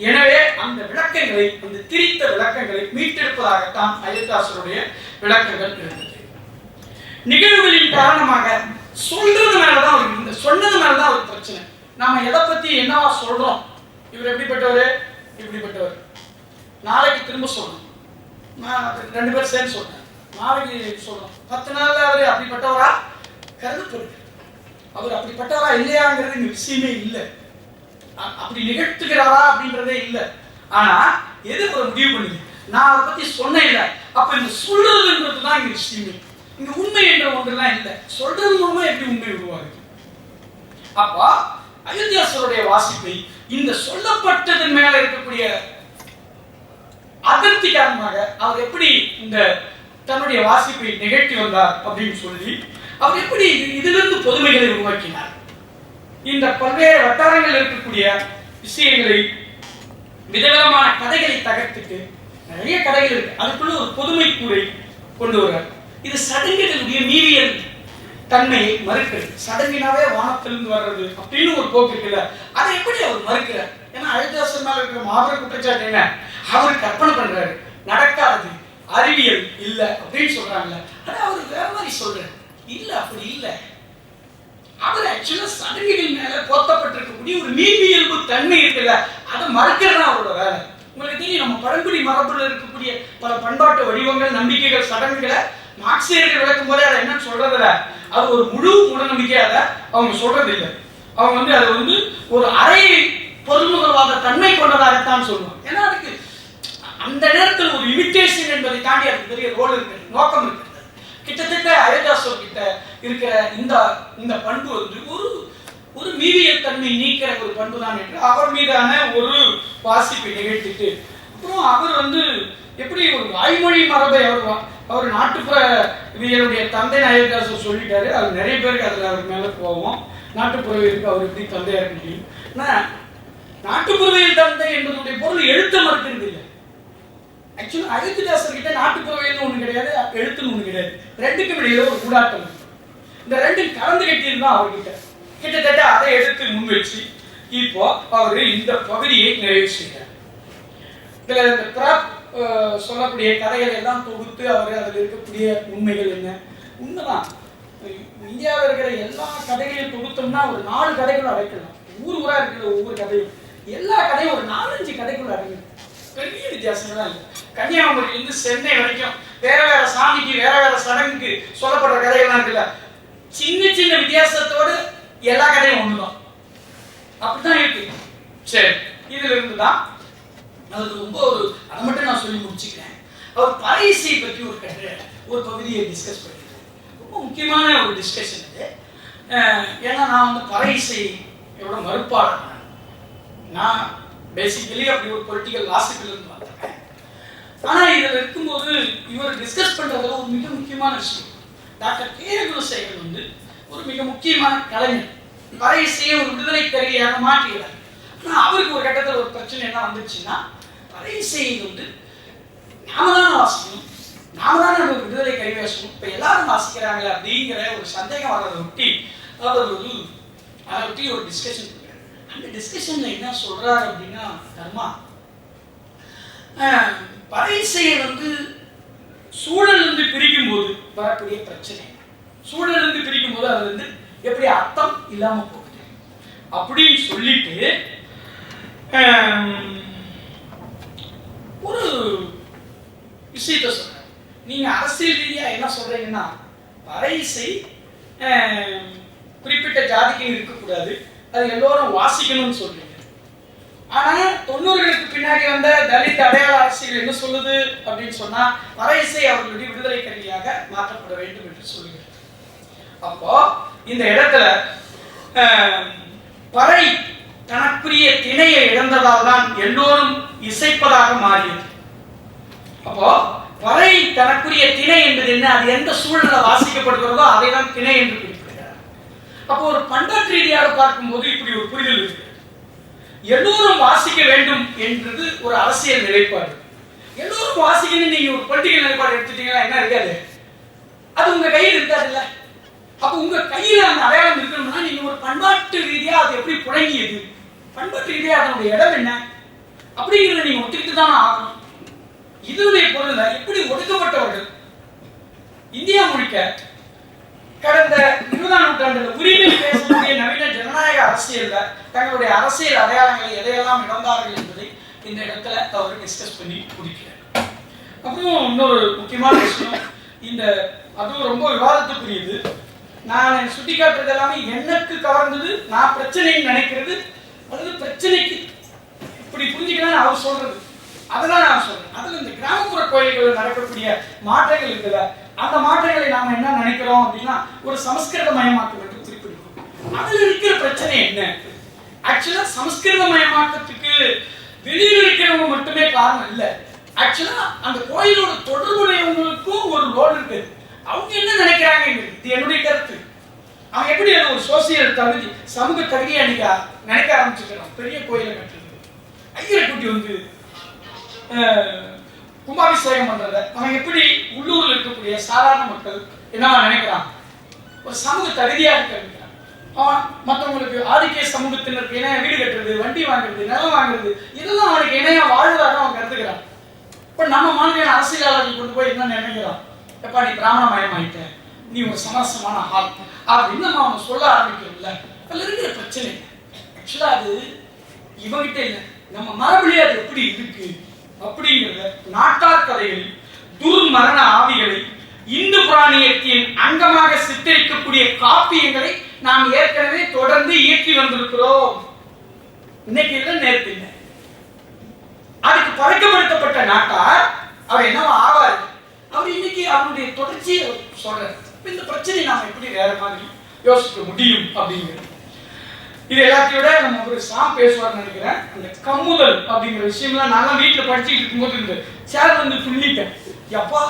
எனவே அந்த விளக்கங்களை, அந்த திரித்த விளக்கங்களை மீட்டெடுப்பதாகத்தான் அயோத்திதாசருடைய விளக்கங்கள் இருந்தது. நிகழ்வுகளின் காரணமாக சொல்றது மேலதான் அவருக்கு, இந்த சொன்னது மேலதான் ஒரு பிரச்சனை. நாம எதை பத்தி என்னவா சொல்றோம், இவர் எப்படிப்பட்டவர், இப்படிப்பட்டவர், நாளைக்கு திரும்ப சொல்லணும். நான் 2 பேர் சேர்ந்து சொல்றேன், நாளைக்கு சொல்றோம், 10 நாள்ல அவர் அப்படிப்பட்டவரா கருதப்படுது. அவர் அப்படிப்பட்டவரா இல்லையாங்கிறது இங்க விஷயமே இல்லை, அப்படி நிகழ்த்துகிறாரா அப்படின்றதே இல்லை. ஆனா எது ஒரு முடிவு பண்ணுது, நான் அதை பத்தி சொன்னேன் இல்லை. அப்ப இந்த சொல்றதுன்றது தான் இங்க விஷயமே. இங்க உண்மை என்ற ஒன்றுலாம் இல்லை, சொல்றது மூலமா எப்படி உண்மை உருவாகுது. அப்ப அயோத்தியாசருடைய வாசிப்பை இந்த சொல்லப்பட்டதன் மேல இருக்கக்கூடிய அதிருப்தி காரணமாக அவர் எப்படி இந்த தன்னுடைய வாசிப்பை நிகழ்த்தி வந்தார் அப்படின்னு சொல்லி, அவர் எப்படி இதிலிருந்து பொதுமைகளை உருவாக்கினார். இந்த பல்வேறு வட்டாரங்கள் இருக்கக்கூடிய விஷயங்களை, விதவிதமான கதைகளை தகர்த்துட்டு, நிறைய கதைகள் இருக்கு, அதுக்குள்ள ஒரு பொதுமை கூரை கொண்டு வர்றார். இது சடங்குகளுடைய மீறியல் தன்மையை மறுக்கிறது. சடங்கினாவே வானத்திலிருந்து வர்றது அப்படின்னு ஒரு போக்கு இருக்குல்ல, அதை எப்படி அவர் மறுக்கிறார்? ஏன்னா அயோத்திதாசர் மேல இருக்கிற மாபெரும் குற்றச்சாட்டு என்ன, அவர் கற்பனை பண்றாரு, நடக்காது, அறிவியல் இல்ல அப்படின்னு சொல்றாங்கல்ல. ஆனா அவர் வேற மாதிரி சொல்றாரு, இல்ல அப்படி இல்லை. அவர் ஆக்சுவலா சடங்குகள் மேல போத்தப்பட்டிருக்கக்கூடிய ஒரு மீன்பியல்பு தன்மை இருக்குல்ல, அதை மறுக்கிறது அவரோட வேலை. உங்களுக்கு தெரியும், நம்ம பழங்குடி மரபுல இருக்கக்கூடிய பல பண்பாட்டு வடிவங்கள், நம்பிக்கைகள், சடங்குகளை மார்க்சியர்கள் விளக்கும் போதே அதை என்ன சொல்றதில்ல, அது ஒரு முழு மூடநம்பிக்கையாக அவங்க சொல்றது இல்லை. அவங்க அதை ஒரு அரை பொருள்முதல்வாத தன்மை கொண்டதாகத்தான் சொல்லுவாங்க. ஏன்னா அதுக்கு அந்த நேரத்தில் ஒரு இமிட்டேஷன் என்பதை தாண்டி அதுக்கு பெரிய ரோல் இருக்கு, நோக்கம் இருக்கு. கிட்டத்தட்ட அயோத்திதாசர் கிட்ட இருக்கிற இந்த பண்பு ஒரு மீறியல் தன்மை நீக்கிற ஒரு பண்பு தான் என்று அவர் மீதான ஒரு வாசிப்பை நிகழ்த்திட்டு, அப்புறம் அவர் எப்படி ஒரு வாய்மொழி மரபை அவர் நாட்டுப்புறவியலுடைய தந்தை அயோத்திதாசர் சொல்லிட்டாரு. அது நிறைய பேருக்கு அதில் அவர் மேலே போவோம். நாட்டுப்புறவியலுக்கு அவர் எப்படி தந்தையா இருக்க முடியும்? நாட்டுப்புறவியல் தந்தை என்பதனுடைய பொருள் எழுத்த மறுக்கிறது இல்லை. ஆக்சுவலா அயோத்திதாசர் கிட்ட நாட்டுப்புறவியல் ஒண்ணு கிடையாது, எழுத்துன்னு ஒண்ணு கிடையாது. ரெண்டுக்கும் இடையில ஒரு கூடாட்டம். இந்த ரெண்டும் கலந்து கட்டியிருந்தா அவர்கிட்ட கிட்டத்தட்ட அதை எடுத்து முன் வச்சு இப்போ அவர் இந்த பகுதியை நிறைவு செய்கிறார். இதுல இந்த சொல்லக்கூடிய கதைகள் எல்லாம் தொகுத்து அவர் அதில் இருக்கக்கூடிய உண்மைகள் என்ன, உண்மைதான். இந்தியாவில் இருக்கிற எல்லா கதைகளையும் தொகுத்தோம்னா ஒரு 4 கதைகளும் அடைக்கலாம். ஊரா இருக்கிற ஒவ்வொரு கதையும், எல்லா கதையும் ஒரு 4-5 கதைக்குள்ள அடங்கும். பெரிய வித்தியாசம் தான் இல்லை. கன்னியாகுமரியிலிருந்து சென்னை வரைக்கும் வேற வேற சாமிக்கு வேற வேற சடங்குக்கு சொல்லப்படுற கதைகள்லாம் இருக்குல்ல, சின்ன சின்ன வித்தியாசத்தோடு எல்லா கதையும் ஒண்ணுதான். அப்படிதான் இருக்கு. சரி, இதுல இருந்துதான் அது ரொம்ப அதை மட்டும் நான் சொல்லி முடிச்சுக்கிறேன். அவர் பறை இசை பற்றி ஒரு பகுதியை டிஸ்கஸ் பண்ணிருக்கேன். ரொம்ப முக்கியமான ஒரு டிஸ்கஷன் இது. ஏன்னா நான் பறை இசையோட மறுப்பாளர். நான் பேசிக்கலி அப்படி ஒரு பொலிட்டிக்கல் வாசிப்பில் இருந்து வந்திருக்கேன். ஆனா இதுல இருக்கும்போது இவர் டிஸ்கஸ் பண்றதுல ஒரு மிக முக்கியமான விஷயம், டாக்டர் கே. குலசேகரன் ஒரு மிக முக்கியமான கலைஞர். பறை இசையை ஒரு விடுதலை கருவியாக மாற்றினார். ஆனா அவருக்கு ஒரு கட்டத்தில் ஒரு பிரச்சனை என்ன வந்துச்சுன்னா, பறை இசையை நாம தானே வாசிக்கணும், நாம தானே ஒரு விடுதலை கருவி வாசிக்கணும், இப்ப எல்லாரும் வாசிக்கிறாங்களே அப்படிங்கிற ஒரு சந்தேகம் வர்றதை ஒட்டி அவர் அதை ஒட்டி ஒரு டிஸ்கஷன். அந்த டிஸ்கஷன்ல என்ன சொல்றாரு அப்படின்னா, தர்மா பறை இசையை சூழலிருந்து பிரிக்கும் போது வரக்கூடிய பிரச்சனை, சூழலிருந்து பிரிக்கும் போது அது எப்படி அர்த்தம் இல்லாம போகுது அப்படின்னு சொல்லிட்டு ஒரு விஷயத்த சொல்ற. நீங்க அரசியல் ரீதியா என்ன சொல்றீங்கன்னா, அரை இசை குறிப்பிட்ட ஜாதிக்கு இருக்கக்கூடாது, அது எல்லோரும் வாசிக்கணும்னு சொல்றீங்க. ஆனா 90களுக்கு பின்னாடி வந்த தலித் அடையாள அரசியல் என்ன சொல்லுது அப்படின்னு சொன்னா, அரை இசை அவர்களுடைய விடுதலை கருவியாக மாற்றப்பட வேண்டும் என்று சொல்லுகிறது. அப்போ இந்த இடத்துல பறை தனக்குரிய திணையை இழந்ததால் தான் எல்லோரும் இசைப்பதாக மாறியது. அப்போ பறை தனக்குரிய திணை என்பது என்ன? அது எந்த சூழலில் வாசிக்கப்படுகிறதோ அதை தான் திணை என்று குறிப்பிடுகிறார். அப்போ ஒரு பண்பாட்டு ரீதியாக பார்க்கும்போது இப்படி ஒரு புரிதல் இருக்கு. எல்லோரும் வாசிக்க வேண்டும் என்றது ஒரு அரசியல் நிலைப்பாடு. எல்லோரும் வாசிக்கணும் நீங்க ஒரு பொலிட்டிக்கல் நிலைப்பாடு எடுத்துட்டீங்கன்னா என்ன இருக்காது, அது உங்க கையில் இருக்காதுல்ல. அப்ப உங்க கையில அந்த அடையாளம் இருக்கணும்னா நீங்க ஒரு பண்பாட்டு ரீதியா அது எப்படி புழங்கியது, பண்பாட்டு ரீதியா அதனுடைய இடம் என்ன அப்படிங்கிறத நீங்க ஒத்துக்கிட்டு தானே ஆகணும். இதனுடைய பொருள் எப்படி ஒடுக்கப்பட்டவர்கள் இந்தியா முழுக்க கடந்த 20ஆம் நூற்றாண்டுல உரிமை பேசக்கூடிய நவீன ஜனநாயக அரசியல்ல தங்களுடைய அரசியல் அடையாளங்களை எதையெல்லாம் இழந்தார்கள் என்பதை இந்த இடத்துல அவர் டிஸ்கஸ் பண்ணி முடிக்கிறார். அப்புறம் இன்னொரு முக்கியமான விஷயம், இந்த அதுவும் ரொம்ப விவாதத்துக்குரியது. நான் சுட்டிக்காட்டுறது எல்லாமே எனக்கு கவர்ந்தது, நான் பிரச்சனைன்னு நினைக்கிறது, அது பிரச்சனைக்கு இப்படி புரிஞ்சுக்கலாம் அவர் சொல்றது, அதெல்லாம் நான் சொல்றேன். அதுல இந்த கிராமப்புற கோயில்களில் நடக்கக்கூடிய மாற்றங்கள் இருக்குல்ல, அந்த மாற்றங்களை நாம என்ன நினைக்கிறோம் அப்படின்னா ஒரு சமஸ்கிருத மயமாக்கம் என்று குறிப்பிடுறோம். அதுல இருக்கிற பிரச்சனை என்ன? ஆக்சுவலா சமஸ்கிருத மயமாக்கத்துக்கு வெளியில் இருக்கிறவங்க மட்டுமே காரணம் இல்லை. ஆக்சுவலா அந்த கோயிலோட தொடர்புடையவங்களுக்கும் ஒரு ரோல் இருக்குது. அவங்க என்ன நினைக்கிறாங்க, இது என்னுடைய கருத்து. அவன் எப்படி அது ஒரு சோசியல் தகுதி, சமூக தகுதியை நினைக்க ஆரம்பிச்சுக்கிறான். பெரிய கோயிலை கட்டுறது, ஐயரை கூட்டி வந்து கும்பாபிஷேகம் பண்றத அவன் எப்படி உள்ளூர்ல இருக்கக்கூடிய சாதாரண மக்கள் என்னவா நினைக்கிறான், ஒரு சமூக தகுதியா இருக்க. அவன் மற்றவங்களுக்கு ஆதிக்க சமூகத்தினருக்கு இணைய வீடு கட்டுறது, வண்டி வாங்குறது, நிலம் வாங்குறது, இதெல்லாம் அவனுக்கு இணையா வாழ்வதாக அவன் கருதுகிறான். இப்ப நம்ம மாநில அரசியலாளர்கள் கொண்டு போய் என்ன நினைக்கிறான், எப்பா நீ பிராமணமயம் ஆயிட்ட, நீ ஒரு சமரசமான ஆள் அப்படின்னு நம்ம அவன் சொல்ல ஆரம்பிக்கிறோம்ல. அதுல இருக்கிற பிரச்சனை ஆக்சுவலா அது இவங்கிட்ட இல்லை, நம்ம மரபுலேயே அது எப்படி இருக்கு அப்படிங்கிறத நாட்டார் கதைகளில் துர்மரண ஆவிகளை இந்து பிராணியத்தின் அங்கமாக சித்தரிக்கக்கூடிய காப்பியங்களை நாம் ஏற்கனவே தொடர்ந்து இயக்கி வந்திருக்கிறோம். இன்னைக்கு இல்லை, நேற்று இல்லை. அதுக்கு பழக்கப்படுத்தப்பட்ட நாட்டார் அவர் என்னவா ஆவார், அவர் இன்னைக்கு அவருடைய தொடர்ச்சியை சொல்றார். இந்த பிரச்சனை நாம் எப்படி வேற மாதிரி யோசிக்க முடியும் அப்படிங்கிறது. இது எல்லாத்தையோட நம்ம ஒரு சாம் பேசுவார்னு நினைக்கிறேன். அந்த கம்முதல் அப்படிங்கிற விஷயம்லாம் நான் வீட்டில் படிச்சுட்டு இருக்கும்போது இந்த சேர் வந்து துள்ளிட்டேன். எப்பா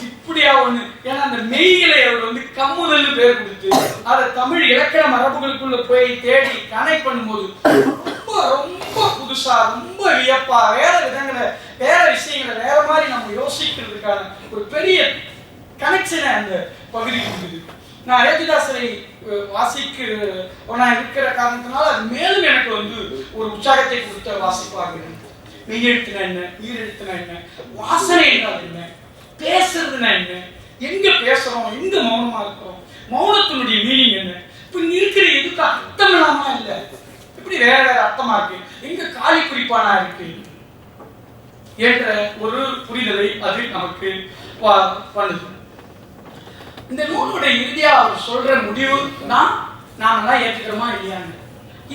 இப்படியா ஒண்ணு, ஏன்னா அந்த மெய்களை அவர் வந்து கம்முதல்னு பேர் கொடுத்து அதை தமிழ் இலக்கண மரபுகளுக்குள்ள போய் தேடி கனெக்ட் பண்ணும்போது ரொம்ப ரொம்ப புதுசா, ரொம்ப வியப்பா, வேற விதங்களை, வேற விஷயங்களை வேற மாதிரி நம்ம யோசிக்கிறதுக்கான ஒரு பெரிய கனெக்ஷனை அந்த பகுதி கொடுக்குது. நான் அயோத்திதாசரை நான் இருக்கிற காரணத்தினால அது மேலும் எனக்கு வந்து ஒரு உற்சாகத்தை கொடுத்த வாசிப்பாக. மெய்யெழுத்துனா என்ன, ஈரெழுத்துனா என்ன, வாசனை என்றால் என்ன, பேசுறதுனா என்ன, எங்க பேசுறோம், எங்க மௌனமா இருக்கிறோம், மௌனத்தினுடைய மீனிங் என்ன, இப்ப இருக்கிற எதுக்கு அர்த்தம் இல்லாம இல்லை, இப்படி வேற வேற அர்த்தமா இருக்கு, எங்க காலி குறிப்பானா இருக்கு என்ற ஒரு புரிதலை அது நமக்கு பண்ணுது. இந்த நூலுடைய இறுதியா அவர் சொல்ற முடிவு தான் நாமெல்லாம் ஏற்றுக்கிறோமா இல்லையான்னு.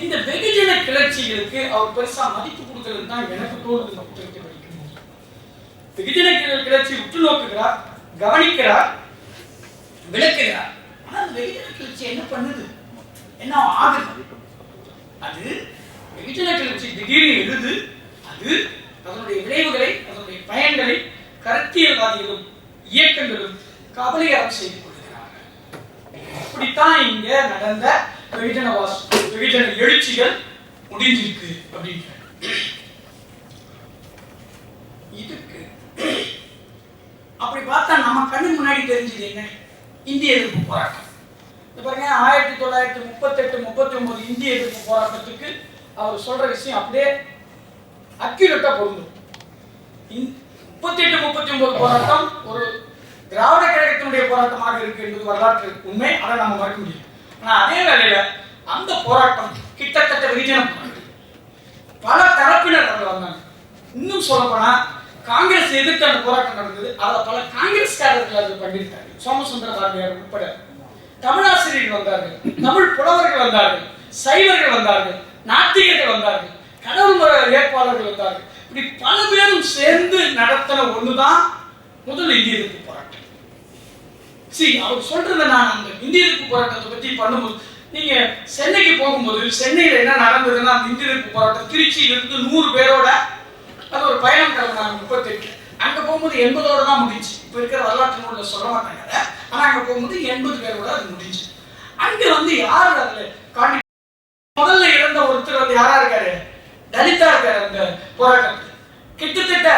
இந்த வெகுஜன கிளர்ச்சிகளுக்கு அவர் பெருசா மதிப்பு கொடுக்கிறது தான் எனக்கு தோணுது. இந்த புத்தகத்தை படிக்கும் வெகுஜன கிளர்ச்சி உற்று நோக்குகிறார், கவனிக்கிறார், விளக்குகிறார். ஆனா அந்த வெகுஜன கிளர்ச்சி என்ன பண்ணுது, என்ன ஆகுது, அது வெகுஜன கிளர்ச்சி திடீர்னு எழுது, அது அதனுடைய விளைவுகளை, அதனுடைய பயன்களை கருத்தியல்வாதிகளும் இயக்கங்களும் கபலீகரம் செய்து கொள்கிறார்கள். இப்படித்தான் இங்க நடந்த வெகுஜன எழுச்சிகள் முடிஞ்சிருக்கு அப்படின்ற இதுக்கு அப்படி பார்த்தா நம்ம கண்ணு முன்னாடி தெரிஞ்சது என்ன, இந்திய எதிர்ப்பு போராட்டம். பாருங்க 1938-39 இந்திய எதிர்ப்பு போராட்டத்துக்கு அவர் சொல்ற விஷயம் அப்படியே அக்யூரேட்டா பொருந்தும். 38-39 போராட்டம் ஒரு திராவிட கழகத்தினுடைய போராட்டமாக இருக்கு என்பது வரலாற்று உண்மை, அதை நம்ம மறக்க முடியும். ஆனா அதே வேளையில அந்த போராட்டம் கிட்டத்தட்ட வெகுஜன போராட்டம், பல தரப்பினர் வந்தாங்க. இன்னும் சொல்ல போனா காங்கிரஸ் எதிர்த்து அந்த போராட்டம் நடந்தது. அதை பல காங்கிரஸ்காரர்கள் அது பண்ணியிருக்காங்க. சோமசுந்தர பாரதியார் உட்பட தமிழாசிரியர்கள் வந்தார்கள், தமிழ் புலவர்கள் வந்தார்கள், சைவர்கள் வந்தார்கள், நாத்திகர்கள் வந்தார்கள், கடவுள் மர ஏற்பாளர்கள் வந்தார்கள். இப்படி பல பேரும் சேர்ந்து நடத்தின ஒண்ணுதான் முதல் இந்திய எதிர்ப்பு போராட்டம். அவர் சொல்றத நான் அந்த இந்திய எதிர்ப்பு போராட்டத்தை பத்தி பண்ணும்போது, நீங்க சென்னைக்கு போகும்போது சென்னையில என்ன நடந்ததுன்னா, அந்த இந்திய எதிர்ப்பு போராட்டம் திருச்சியிலிருந்து 100 பேரோட அது ஒரு பயணம் கிளம்பினாங்க 38. அங்க போகும்போது 80ஓட தான் முடிஞ்சு. இப்ப இருக்கிற வரலாற்று நூல்ல சொல்ல மாட்டாங்க. ஆனா அங்க போகும்போது 80 பேரோட அது முடிஞ்சு. அங்க வந்து யாரு அதுல முதல்ல இறந்த ஒருத்தர் வந்து யாரா இருக்காரு? தலிதா இருக்காரு. அந்த போராட்டத்தில் கிட்டத்தட்ட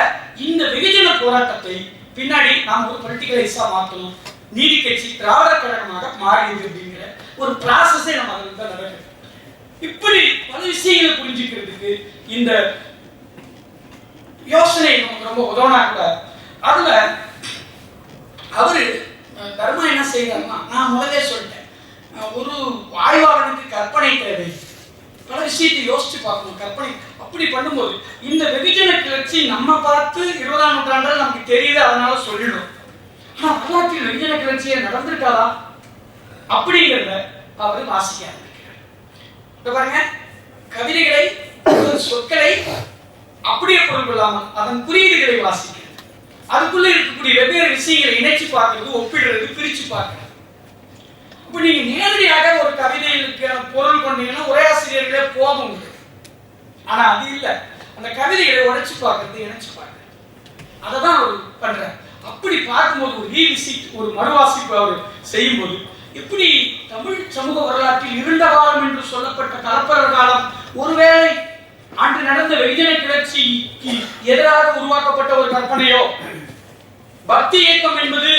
இந்த வெகுஜன போராட்டத்தை பின்னாடி நாம் ஒரு பொலிட்டிகலைஸா மாற்றணும், நீதி கட்சி திராவிட கழகமாக மாறியது அப்படிங்கிற ஒரு ப்ராசஸே நம்ம அதில் தான் நடக்குது. இப்படி பல விஷயங்களை புரிஞ்சுக்கிறதுக்கு இந்த யோசனை நமக்கு ரொம்ப உதவனா கூட. அதுல அவரு தர்மா என்ன செய்யறாருன்னா, நான் முதலே சொல்லிட்டேன், ஒரு ஆய்வாளனுக்கு கற்பனை தேவை, பல விஷயத்தை யோசிச்சு பார்க்கணும், கற்பனை. அப்படி பண்ணும்போது இந்த வெகுஜன கிளர்ச்சி நம்ம பார்த்து 20ஆம் நூற்றாண்டில் நமக்கு தெரியுது, அதனால சொல்லிடும். ஆனா வரலாற்றில் வெகுஜன கிளர்ச்சியை நடந்திருக்காதா அப்படிங்கிறத அவர் வாசிக்க ஆரம்பிக்கிறார். இப்ப பாருங்க, கவிதைகளை சொற்களை அப்படியே பொருள் கொள்ளாமல் அதன் குறியீடுகளை வாசிக்கிறது, அதுக்குள்ள இருக்கக்கூடிய வெவ்வேறு விஷயங்களை இணைச்சு பார்க்கறது, ஒப்பிடுறது, பிரிச்சு பார்க்கறது. இப்ப நீங்க நேரடியாக ஒரு கவிதைகளுக்கு பொருள் கொண்டீங்கன்னா ஒரே ஆசிரியர்களே போதும். ஆனா அது இல்லை, அந்த கவிதைகளை உடைச்சு பார்க்கறது, இணைச்சு பார்க்கறது, அதை தான் அவர் பண்றார். அப்படி பார்க்கும்போது ஒரு ரீவிசிட், ஒரு மறுவாசிப்பு அவர் செய்யும்போது, இப்படி தமிழ் சமூக வரலாற்றில் இருண்ட காலம் என்று சொல்லப்பட்ட கலப்பரர் காலம் ஒருவேளை அன்று நடந்த வெகுஜன கிளர்ச்சிக்கு எதிராக உருவாக்கப்பட்ட ஒரு கற்பனையோ, பக்தி இயக்கம் என்பது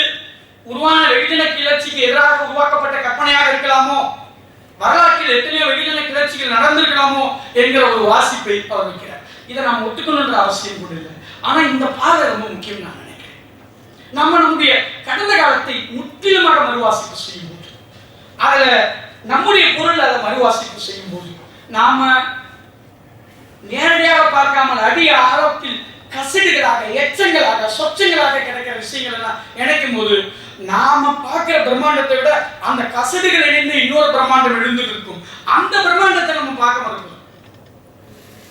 உருவான வெகுஜன கிளர்ச்சிக்கு எதிராக உருவாக்கப்பட்ட கற்பனையாக இருக்கலாமோ, வரலாற்றில் எத்தனையோ வெகுஜன கிளர்ச்சிகள் நடந்திருக்கலாமோ என்கிற ஒரு வாசிப்பை அவர் வைக்கிறார். இதை நாம் ஒத்துக்கணுன்ற அவசியம் கூட இல்லை. ஆனா இந்த பார்வை ரொம்ப முக்கியம் நான் நினைக்கிறேன். நம்முடைய கடந்த காலத்தை முற்றிலுமாக மறுவாசிப்பு செய்யும் போது, அதுல நம்முடைய பொருள் அதை மறுவாசிப்பு செய்யும் போது, நாம நேரடியாக பார்க்காமல் அடி ஆழத்தில் கசடுகளாக, எச்சங்களாக, சொச்சங்களாக கிடைக்கிற விஷயங்கள் எல்லாம் நினைக்கும் போது, நாம பார்க்கிற பிரம்மாண்டத்தை விட அந்த கசடுகள் இணைந்து இன்னொரு பிரம்மாண்டம் எழுந்து இருக்கும். அந்த பிரம்மாண்டத்தை நம்ம பார்க்க மாட்டோம்.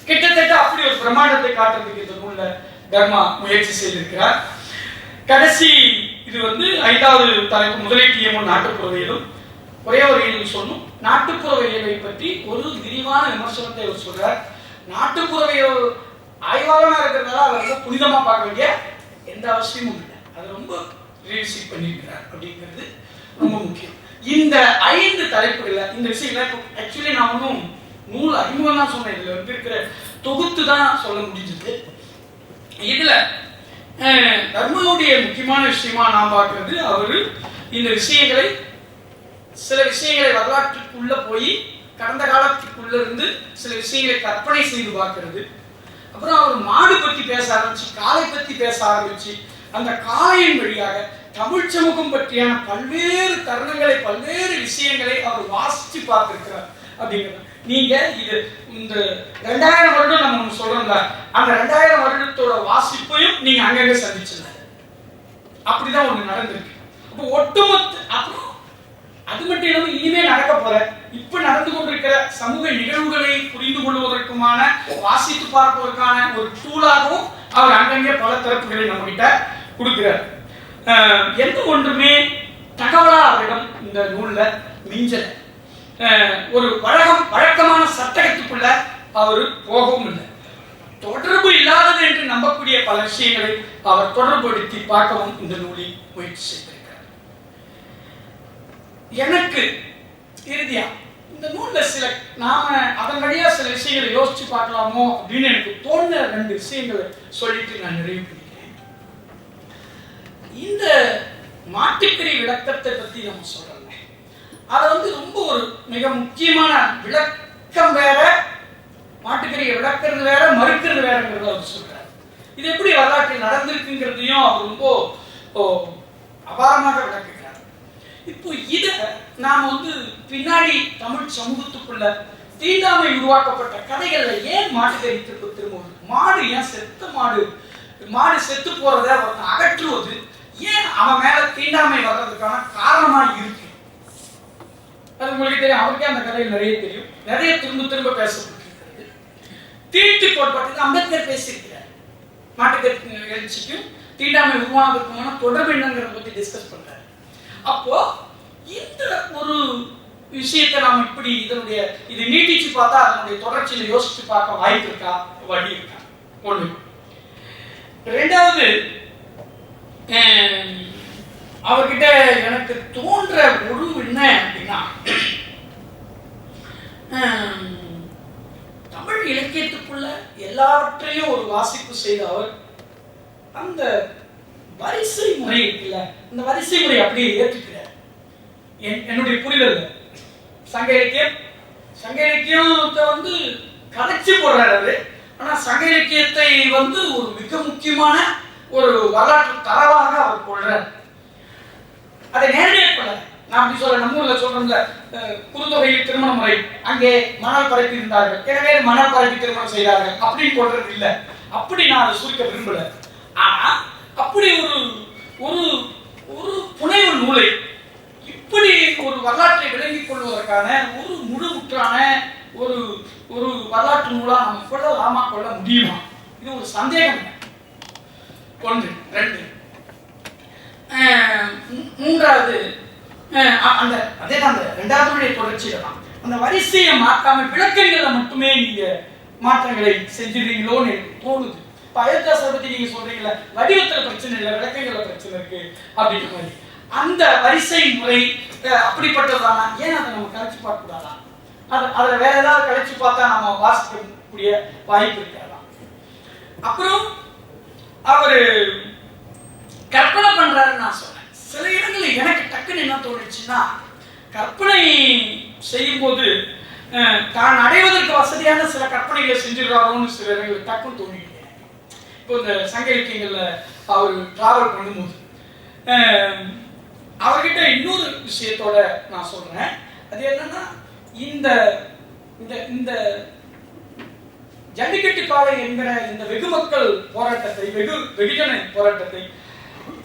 கிட்டத்தட்ட அப்படி ஒரு பிரம்மாண்டத்தை காட்டுறதுக்கு இந்த நூல்ல தர்மா முயற்சி செய்திருக்கிறார். கடைசி இது வந்து 5வது தலைப்பு, முதலீட்டியமும் நாட்டுப்புறவியலும். ஒரே ஒரு சொன்னும், நாட்டுப்புறவியலை பற்றி ஒரு விரிவான விமர்சனத்தை அவர் சொல்றார். நாட்டுப்புறவியல் ஆய்வாளனா இருக்கிறதால அவர் புனிதமா பார்க்க வேண்டிய எந்த அவசியமும் இல்லை. அது ரொம்ப ரீவிசிட் பண்ணியிருக்கிறார் அப்படிங்கிறது ரொம்ப முக்கியம். இந்த 5 தலைப்புகள்ல இந்த விஷயங்களை ஆக்சுவலி நான் ஒன்றும் நூல் அறிமுகம் தான் சொன்னேன், இதுல வந்து இருக்கிற தொகுத்து தான் சொல்ல முடிஞ்சது. இதுல தர்மாவுடைய முக்கியமான விஷயமா நான் பார்க்கறது, அவரு இந்த விஷயங்களை, சில விஷயங்களை வரலாற்றுக்குள்ள போய் கடந்த காலத்துக்குள்ள இருந்து சில விஷயங்களை கற்பனை செய்து பார்க்கிறது. அப்புறம் அவர் மாடு பற்றி பேச ஆரம்பிச்சு, காளை பற்றி பேச ஆரம்பிச்சு, அந்த காளையின் வழியாக தமிழ் சமூகம் பற்றியான பல்வேறு தருணங்களை, பல்வேறு விஷயங்களை அவர் வாசிச்சு பார்த்திருக்கிறார் அப்படிங்கிறது. நீங்க இது இந்த 2000 வருடம் நம்ம ஒன்று சொல்றோம்ல, அந்த 2000 வருடத்தோட வாசிப்பையும் நீங்க அங்கங்க சந்திச்சிருந்த அப்படிதான் ஒண்ணு நடந்திருக்கு. அப்போ ஒட்டுமொத்த, அப்புறம் அது மட்டும் இல்லாமல் இனிமே நடக்க போற, இப்ப நடந்து கொண்டிருக்கிற சமூக நிகழ்வுகளை புரிந்து கொள்வதற்குமான, வாசித்து பார்ப்பதற்கான ஒரு டூலாகவும் அவர் அங்கங்கே பல தரப்புகளை நம்ம கிட்ட கொடுக்கிறார். எந்த ஒன்றுமே தகவலா அவரிடம் இந்த நூல்ல மிஞ்சல. ஒரு வழக்கமான சட்டகத்துக்குள்ள அவர் போகவும் இல்லை. தொடர்பு இல்லாதது என்று நம்பக்கூடிய பல விஷயங்களை அவர் தொடர்புபடுத்தி பார்க்கவும் இந்த நூலில் முயற்சி செய்திருக்கிறார். எனக்கு இறுதியா இந்த நூல்ல சில நாம அதன் வழியா சில விஷயங்களை யோசிச்சு பார்க்கலாமோ அப்படின்னு எனக்கு தோணுன 2 விஷயங்களை சொல்லிட்டு நான் நிறைவு பண்ணிக்கிறேன். இந்த மாட்டுக்கறி விளக்கத்தை பத்தி நம்ம சொல்றோம், அதை வந்து ரொம்ப ஒரு மிக முக்கியமான விளக்கம் வேற, மாட்டுக்கறியை விளக்குறது வேற, மறுக்கிறது வேறங்கிறத அவர் சொல்றார். இது எப்படி வரலாற்றில் நடந்திருக்குங்கிறதையும் அவர் ரொம்ப அபாரமாக விளக்குகிறார். இப்போ இத நாம வந்து பின்னாடி தமிழ் சமூகத்துக்குள்ள தீண்டாமை உருவாக்கப்பட்ட கதைகள்ல ஏன் மாட்டுக்கறி திரும்ப மாடு, ஏன் செத்த மாடு மாடு செத்து போறத ஒருத்தன் அகற்றுவது ஏன் அவன் மேல தீண்டாமை வர்றதுக்கான காரணமா இருக்கு. அது உங்களுக்கு தெரியும், அவருக்கே அந்த கதையில் நிறைய தெரியும், நிறைய திரும்ப திரும்ப பேசப்பட்டிருக்கிறது. தீட்டு கோட்பாட்டுக்கு அம்பேத்கர் பேசியிருக்கிறார். மாட்டுக்கு எழுச்சிக்கும் தீண்டாமை உருவானதுக்குமான தொடர்பு என்னங்கிறத பத்தி டிஸ்கஸ் பண்றாரு. அப்போ இந்த ஒரு விஷயத்தை நாம் இப்படி இது நீட்டிச்சு பார்த்தா அதனுடைய தொடர்ச்சியில யோசிச்சு பார்க்க வாய்ப்பு இருக்கா, வழி இருக்கா? ஒண்ணு. ரெண்டாவது, அவர்கிட்ட எனக்கு தோன்ற ஒரு என்ன அப்படின்னா, தமிழ் இலக்கியத்துக்குள்ள எல்லாவற்றையும் ஒரு வாசிப்பு செய்த அவர் அந்த வரிசை முறை இருக்குல்ல, அந்த வரிசை முறை அப்படியே ஏற்றுக்கிறார். என்னுடைய புரிதல் சங்க இலக்கியத்தை வந்து கலைச்சு போடுறாரு. ஆனா சங்க இலக்கியத்தை வந்து ஒரு மிக முக்கியமான ஒரு வரலாற்று தரவாக அவர் கொள்றார். அதை நேரடியாக கொள்ள நான் அப்படி சொல்ல, நம்ம ஊர்ல சொல்றோம்ல, குறுந்தொகையில் திருமண முறை, அங்கே மணல் பரப்பி இருந்தார்கள், எனவே மணல் பரப்பி திருமணம் செய்தார்கள் அப்படின்னு கொள்றது இல்லை. அப்படி நான் அதை சுருக்க விரும்பல. ஆனா அப்படி ஒரு ஒரு புனைவு நூலை இப்படி ஒரு வரலாற்றை விளங்கிக் கொள்வதற்கான ஒரு முழுமுற்றான ஒரு ஒரு வரலாற்று நூலா நம்ம கொள்ளலாமா, கொள்ள முடியுமா? இது ஒரு சந்தேகம். ஒன்று. ரெண்டு, மூன்றாவது, அந்த அதேதான் அந்த இரண்டாவது தொடர்ச்சியில தான் அந்த வரிசையை மாற்றாம விளக்கங்களை மட்டுமே நீங்க மாற்றங்களை செஞ்சிருக்கீங்களோன்னு எனக்கு தோணுது. இப்ப அயோத்தியாசரை பத்தி நீங்க சொல்றீங்களா, வடிவத்துல பிரச்சனை இல்லை, விளக்கங்கள்ல பிரச்சனை இருக்கு அப்படின்ற மாதிரி அந்த வரிசை முறை அப்படிப்பட்டதுதானா? ஏன் அதை நம்ம கலைச்சு பார்க்க கூடாதா? அதுல வேற ஏதாவது கலைச்சு பார்த்தா நம்ம வாசிக்கக்கூடிய வாய்ப்பு இருக்காதா? அப்புறம் அவரு கற்பனை பண்றாருன்னு நான் சொன்னேன். சில இடங்களில் எனக்கு டக்குன்னு என்ன தோணுச்சுன்னா, கற்பனை செய்யும் போது தான் அடைவதற்கு வசதியான சில கற்பனைகளை செஞ்சிருக்காரோன்னு சில இடங்களில் டக்குன்னு தோணிட்டு. இப்போ இந்த சங்க இலக்கியங்கள்ல அவர் டிராவல் பண்ணும்போது அவர்கிட்ட இன்னொரு விஷயத்தோட நான் சொல்றேன். அது என்னன்னா, இந்த இந்த ஜல்லிக்கட்டு காலை என்கிற இந்த வெகுமக்கள் போராட்டத்தை, வெகுஜன போராட்டத்தை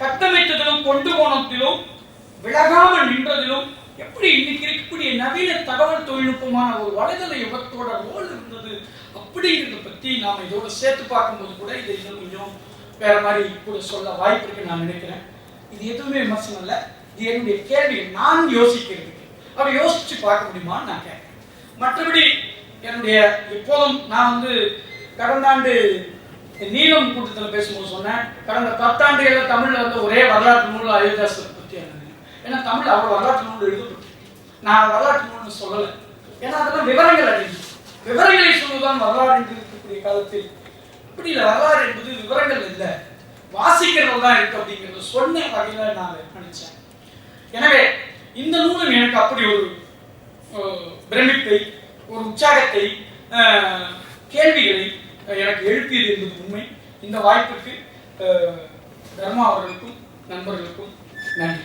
கட்டமைத்ததிலும் கொண்டு போனதிலும் விலகாமல் நின்றதிலும் எப்படி இன்னைக்கு இருக்கக்கூடிய நவீன தகவல் தொழில்நுட்பமான ஒரு வலைதள யுகத்தோட ரோல் இருந்தது அப்படிங்கிறத பத்தி நாம இதோட சேர்த்து பார்க்கும்போது கூட இதை இன்னும் கொஞ்சம் வேற மாதிரி கூட சொல்ல வாய்ப்பு இருக்குன்னு நான் நினைக்கிறேன். இது எதுவுமே விமர்சனம் இல்லை, இது என்னுடைய கேள்வி, நான் யோசிக்கிறதுக்கு. அப்படி யோசிச்சு பார்க்க முடியுமான்னு நான் கேட்கிறேன். மற்றபடி என்னுடைய எப்போதும் நான் வந்து கடந்த ஆண்டு நீலம் கூட்டத்தில் பேசும்போது சொன்னேன், கடந்த 10 ஆண்டுகளில் தமிழ்ல வந்து ஒரே வரலாற்று நூல் அயோத்தியாசரை பற்றி எழுதுனேன். ஏன்னா தமிழ் அவ்வளோ வரலாற்று நூல் எழுதப்பட்டு நான் வரலாற்று நூல்னு சொல்லலை. ஏன்னா அதெல்லாம் விவரங்கள் அடைஞ்சு விவரங்களை சொல்வதுதான் வரலாறு என்று இருக்கக்கூடிய காலத்தில் இப்படி இல்லை. வரலாறு என்பது விவரங்கள் இல்லை, வாசிக்கிறது தான் இருக்கு அப்படிங்கிறது சொன்ன வகையில நான் நினைச்சேன். எனவே இந்த நூலும் எனக்கு அப்படி ஒரு பிரமிப்பை, ஒரு உற்சாகத்தை, கேள்விகளை எனக்கு எழுப்பியது என்பது உண்மை. இந்த வாய்ப்புக்கு தர்மா அவர்களுக்கும் நண்பர்களுக்கும் நன்றி.